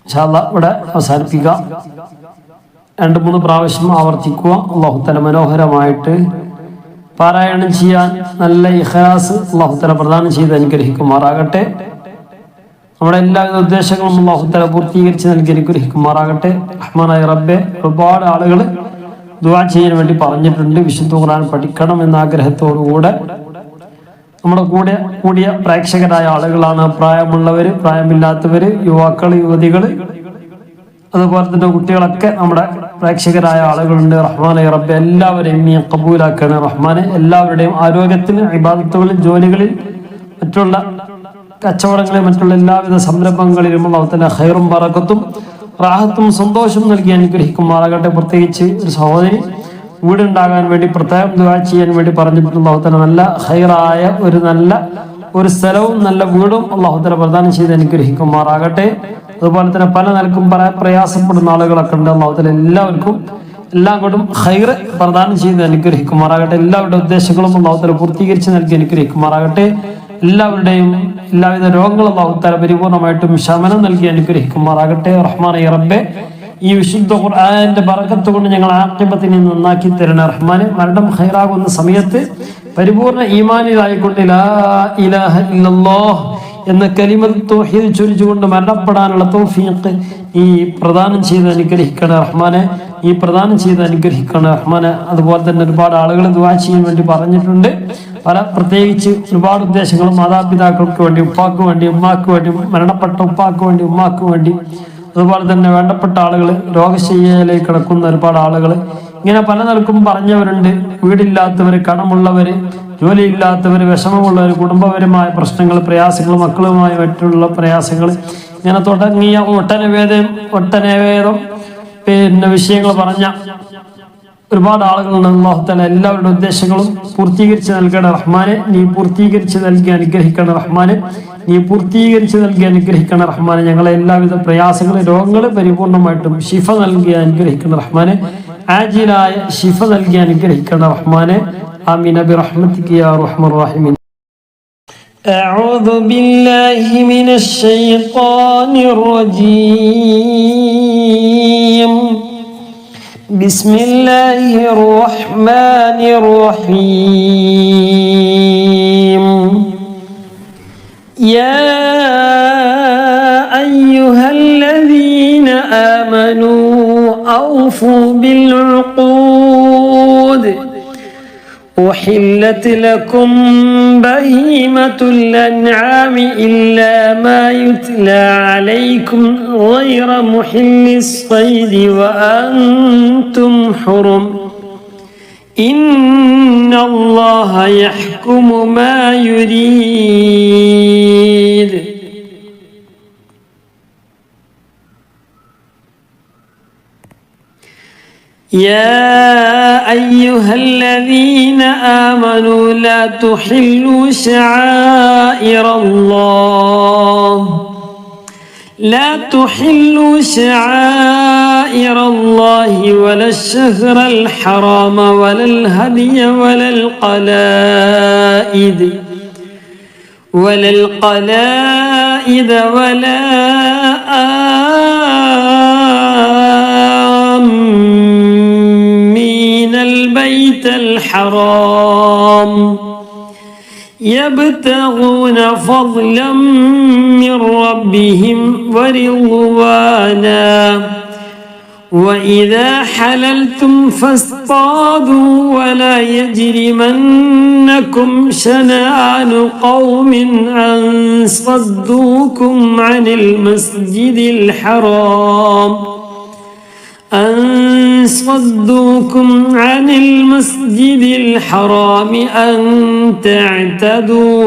ഇൻഷാ അല്ലാഹ് ഇവിടെ അവസാനിപ്പിക്കാം. 2-3 പ്രാവശ്യം ആവർത്തിക്കുക. അല്ലാഹു തആല മനോഹരമായിട്ട് പാരായണം ചെയ്യാൻ നല്ല ഇഖ്ലാസ് അല്ലാഹു തആല പ്രദാനം ചെയ്ത് അനുഗ്രഹിക്കുമാറാകട്ടെ. നമ്മുടെ എല്ലാവിധ ഉദ്ദേശങ്ങളും അല്ലാഹു തആല പൂർത്തീകരിച്ച് നൽകി അനുഗ്രഹിക്കുമാറാകട്ടെ. റഹ്മാനായ റബ്ബേ, ഒരുപാട് ആളുകൾ ദുആ ചെയ്യാൻ വേണ്ടി പറഞ്ഞിട്ടുണ്ട്. വിശുദ്ധ ഖുർആൻ പഠിക്കണം എന്ന ആഗ്രഹത്തോടുകൂടെ നമ്മുടെ കൂടിയ പ്രേക്ഷകരായ ആളുകളാണ്. പ്രായമുള്ളവര്, പ്രായമില്ലാത്തവര്, യുവാക്കൾ, യുവതികൾ, അതുപോലെ തന്നെ കുട്ടികളൊക്കെ നമ്മുടെ പ്രേക്ഷകരായ ആളുകളുണ്ട്. റഹ്മാനെ റബ്ബെ, എല്ലാവരെയും നീ ഖബൂലാക്കണേ റഹ്മാനെ. എല്ലാവരുടെയും ആരോഗ്യത്തിന്, ഇബാദത്തുകളിൽ, ജോലികളിൽ, മറ്റുള്ള കച്ചവടങ്ങളിൽ, മറ്റുള്ള എല്ലാവിധ സംരംഭങ്ങളിലും അല്ലാഹു തആല ഖൈറും ബറക്കത്തും റാഹത്തും സന്തോഷവും നൽകി അനുഗ്രഹിക്കുമാറാകട്ടെ. പ്രത്യേകിച്ച് ഒരു സഹോദരി വീടുണ്ടാകാൻ വേണ്ടി പ്രത്യേകം ദുആ ചെയ്യാൻ വേണ്ടി പറഞ്ഞിട്ടുണ്ട്. അല്ലാഹു തആല നല്ല ഖൈറായ ഒരു സ്ഥലവും നല്ല വീടും അല്ലാഹു തആല പ്രദാനം ചെയ്ത് അനുഗ്രഹിക്കുമാറാകട്ടെ. അതുപോലെ തന്നെ പല നിലക്കും പ്രയാസപ്പെടുന്ന ആളുകളൊക്കെ ഉണ്ട്. അല്ലാഹു തആല എല്ലാവർക്കും എല്ലാം കൊണ്ടും ഖൈർ പ്രദാനം ചെയ്ത് അനുഗ്രഹിക്കുമാറാകട്ടെ. എല്ലാവരുടെ ഉദ്ദേശങ്ങളും അല്ലാഹു തആല പൂർത്തീകരിച്ച് നൽകി അനുഗ്രഹിക്കുമാറാകട്ടെ. എല്ലാവരുടെയും എല്ലാവിധ രോഗങ്ങളും അല്ലാഹു തആല പരിപൂർണമായിട്ടും ശമനം നൽകി അനുഗ്രഹിക്കുമാറാകട്ടെ. റഹ്മാനെ റബ്ബേ, ഈ വിശുദ്ധ ഖുർആന്റെ ബറക്കത്ത് കൊണ്ട് ഞങ്ങൾ ആഖിബത്തിനെ നന്നാക്കി തരണേ റഹ്മാനെ. മരണം ഖൈറാകുന്ന സമയത്ത് പരിപൂർണ ഈമാനിലായിക്കൊണ്ട് ലാ ഇലാഹ ഇല്ലല്ലാഹ് എന്ന കലിമത്ത് തൗഹീദ് ചൊല്ലിച്ചുകൊണ്ട് മരണപ്പെടാനുള്ള തൗഫീഖ് ഈ പ്രദാനം ചെയ്ത് അനുഗ്രഹിക്കണേ റഹ്മാനെ. ഈ പ്രദാനം ചെയ്ത് അനുഗ്രഹിക്കണേ റഹ്മാനെ. അതുപോലെ തന്നെ ഒരുപാട് ആളുകൾ ദുആ ചെയ്യാൻ വേണ്ടി പറഞ്ഞിട്ടുണ്ട്. പ്രത്യേകിച്ച് ഒരുപാട് ഉദ്ദേശങ്ങളും മാതാപിതാക്കൾക്ക് വേണ്ടി, ഉപ്പാക്ക് വേണ്ടി, ഉമ്മാക്ക് വേണ്ടി, മരണപ്പെട്ട ഉപ്പാക്ക് വേണ്ടി, ഉമ്മാക്ക് വേണ്ടി, അതുപോലെ തന്നെ വേണ്ടപ്പെട്ട ആളുകൾ, രോഗശയ്യയിലേക്ക് കിടക്കുന്ന ഒരുപാട് ആളുകൾ, ഇങ്ങനെ പല നിലക്കും പറഞ്ഞവരുണ്ട്. വീടില്ലാത്തവർ, കടമുള്ളവർ, ജോലിയില്ലാത്തവർ, വിഷമമുള്ളവർ, കുടുംബപരമായ പ്രശ്നങ്ങൾ, പ്രയാസങ്ങൾ, മക്കളുമായി മറ്റുള്ള പ്രയാസങ്ങൾ, ഇങ്ങനെ തുടങ്ങിയ ഒട്ടനവേദം വിഷയങ്ങൾ പറഞ്ഞ ഒരുപാട് ആളുകളുണ്ട്. അല്ലാഹു തആല എല്ലാവരുടെ ഉദ്ദേശങ്ങളും പൂർത്തീകരിച്ച് നൽകണേ റഹ്മാനെ. നീ പൂർത്തീകരിച്ച് നൽകി അനുഗ്രഹിക്കണേ റഹ്മാനെ. നീ പൂർത്തീകരിച്ച് നൽകി അനുഗ്രഹിക്കണേ റഹ്മാനെ. ഞങ്ങളെ എല്ലാവിധ പ്രയാസങ്ങളും രോഗങ്ങളും പരിപൂർണമായിട്ടും ശിഫ നൽകി അനുഗ്രഹിക്കണേ റഹ്മാനെ. ആജിലായ ശിഫ നൽകി അനുഗ്രഹിക്കണേ റഹ്മാനെ. ആമീൻ ബിറഹ്മതിക യാ അർഹമർ റഹീമീൻ. അഊദു ബില്ലാഹി മിനശ് ശൈത്വാനിർ റജീം. بسم الله الرحمن الرحيم. يا أيها الذين آمنوا أوفوا بالعقود. أحلت لكم بهيمة الأنعام إلا ما يتلى عليكم غير محل الصيد وأنتم حرم. إن الله يحكم ما يريد. يا أيها الذين آمنوا لا تحلوا شعائر الله. لا تحلوا شعائر الله ولا الشهر الحرام ولا الهدي ولا القلائد ولا آمين البيت الحرام يبتغون فضلا من ربهم ورضوانا. وإذا حللتم فاصطادوا ولا يجرمنكم شنآن قوم أن صدوكم عن المسجد الحرام أن تعتدوا.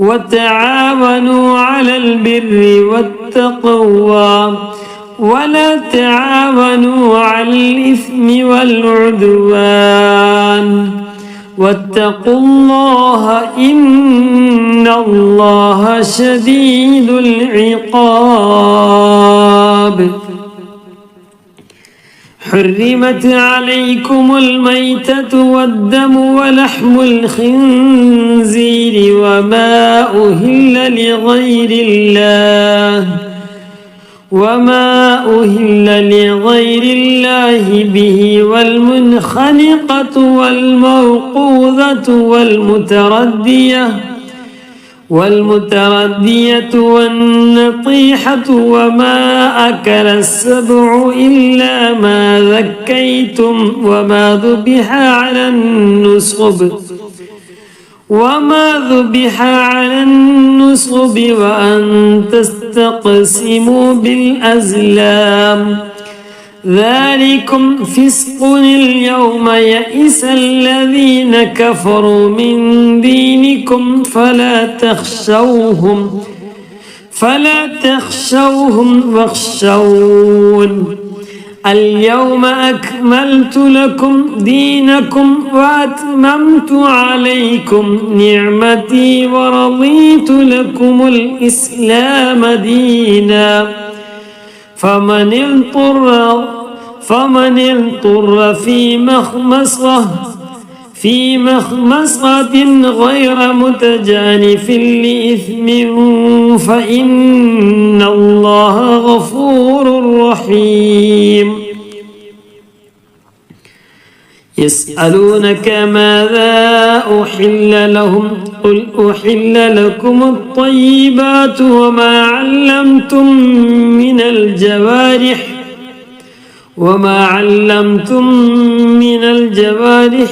وتعاونوا على البر والتقوى ولا تعاونوا على الإثم والعدوان. واتقوا الله إن الله شديد العقاب. حرمت عليكم الميتة والدم ولحم الخنزير وما أهل لغير الله به والمنخنقة والموقوذة والمتردية والنطيحة وما أكل السبع إلا ما ذكيتم وما ذبح على النصب وأن تستقسموا بالأزلام ذلكم فسق اليوم يئس الذين كفروا من دينكم فلا تخشوهم واخشون اليوم أكملت لكم دينكم وأتممت عليكم نعمتي ورضيت لكم الإسلام دينا فمن اضطر في مخمصة غير متجانف لإثم فإن الله غفور رحيم يسألونك ماذا أحل لهم قل أحل لكم الطيبات وما علمتم من الجوارح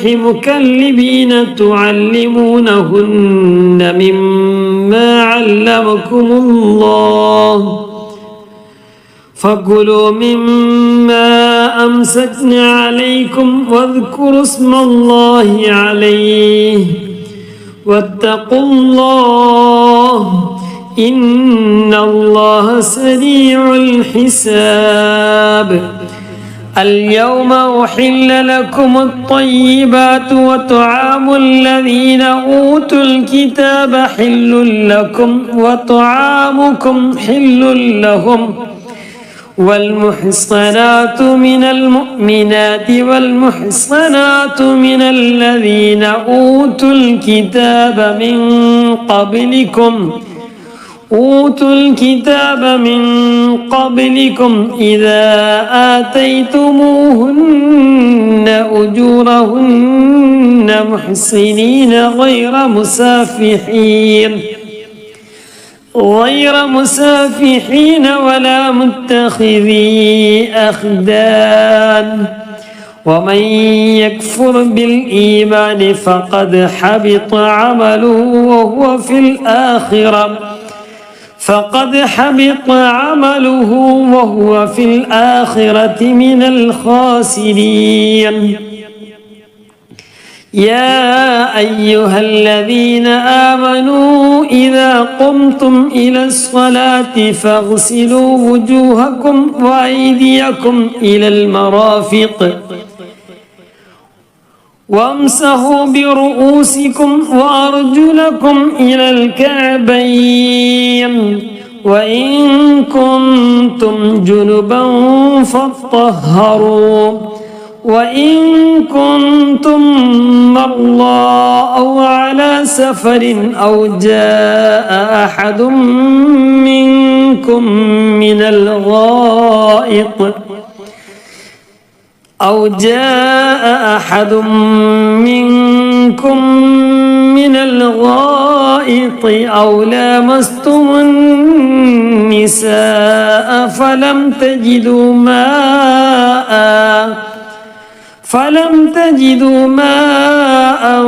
مكلبين تعلمونهن مما علمكم الله فكلوا مما أمسكنا عليكم واذكروا اسم الله عليه واتقوا الله إن الله سريع الحساب اليوم أحل لكم الطيبات وطعام الذين أوتوا الكتاب حل لكم وطعامكم حل لهم والمحصنات من المؤمنات والمحصنات من الذين أوتوا الكتاب من قبلكم إذا آتيتموهن أجورهن محصنين غير مسافحين ولا متخذي أخدان ومن يكفر بالإيمان فقد حبط عمله وهو في الآخرة من الخاسرين يا أيها الذين آمنوا إذا قمتم إلى الصلاة فاغسلوا وجوهكم وأيديكم إلى المرافق وامسحوا برؤوسكم وأرجلكم إلى الكعبين وإن كنتم جنبا فاطهروا وإن كنتم مرضى أو على سفر أو جاء أحد منكم من الغائط أو لامستم النساء فلم تجدوا ماء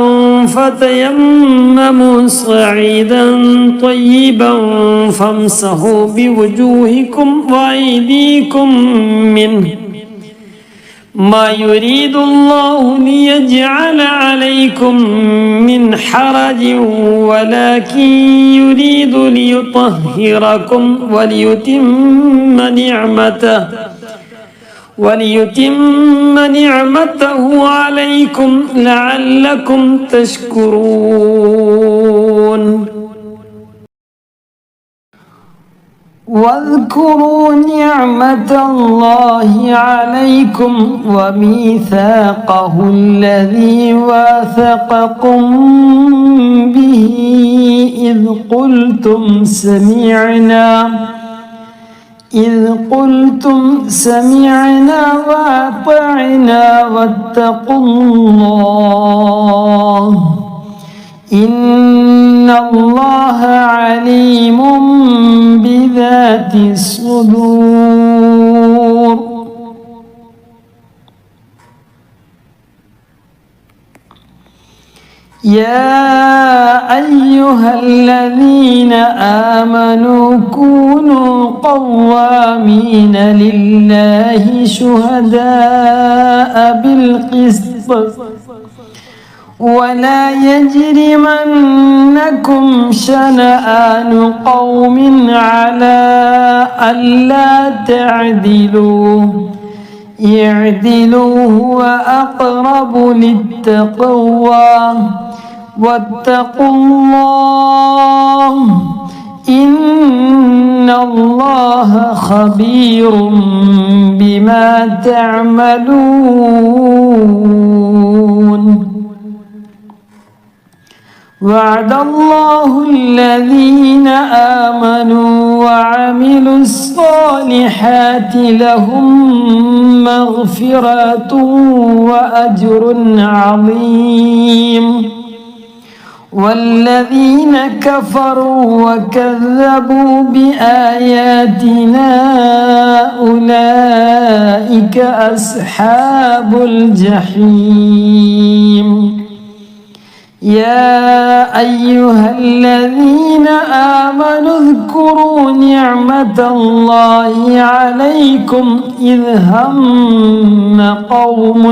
فتيمموا صعيدا طيبا فامسحوا بوجوهكم وأيديكم منه ما يريد الله ليجعل عليكم من حرج ولكن يريد ليطهركم وليتم نعمته عليكم لعلكم تشكرون واذكروا نعمة الله عليكم وميثاقه الذي واثقكم به إذ قلتم سمعنا وأطعنا واتقوا الله إن الله عليم بذات الصدور. يا أيها الذين آمنوا كونوا قوامين لله شهداء بالقسط ولا يجرمنكم شنآن قوم على ألا تعدلوا اعدلوا هو أقرب للتقوى واتقوا الله إن الله خبير بما تعملون. وعد الله الذين آمنوا وعملوا الصالحات لهم مغفرة وأجر عظيم والذين كفروا وكذبوا بآياتنا أولئك أصحاب الجحيم. يا أيها الذين آمنوا اذكروا نعمة الله عليكم إذ هم قوم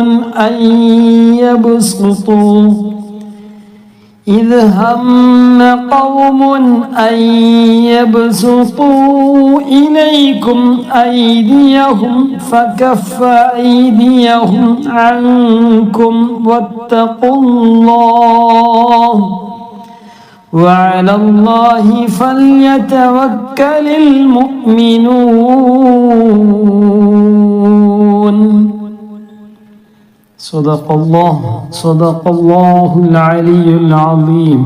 أن يبسطوا إليكم أيديهم فكف أيديهم عنكم واتقوا الله وعلى الله فليتوكل المؤمنون. صدق الله العلي العظيم.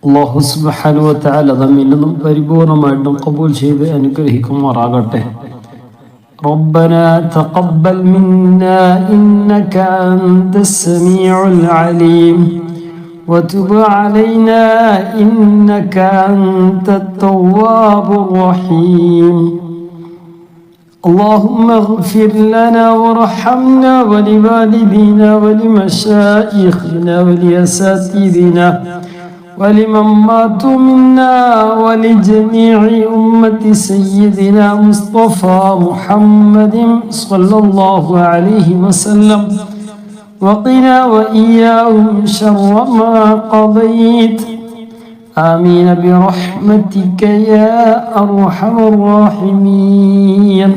അല്ലാഹു സുബ്ഹാനഹു വ തആല നമ്മിൽ നിന്നും പരിപൂർണമായിട്ടും ഖബൂൽ ചെയ്ത് അനുഗ്രഹിക്കുമാറാകട്ടെ. ربنا تقبل منا إنك أنت السميع العليم وتب علينا إنك أنت التواب الرحيم. اللهم اغفر لنا وارحمنا ولوالدينا ولمشايخنا ولأساتذتنا ولمن ماتوا منا ولجميع أمة سيدنا مصطفى محمد صلى الله عليه وسلم وقنا وإياهم شر ما قضيت. آمين برحمتك يا أرحم الراحمين.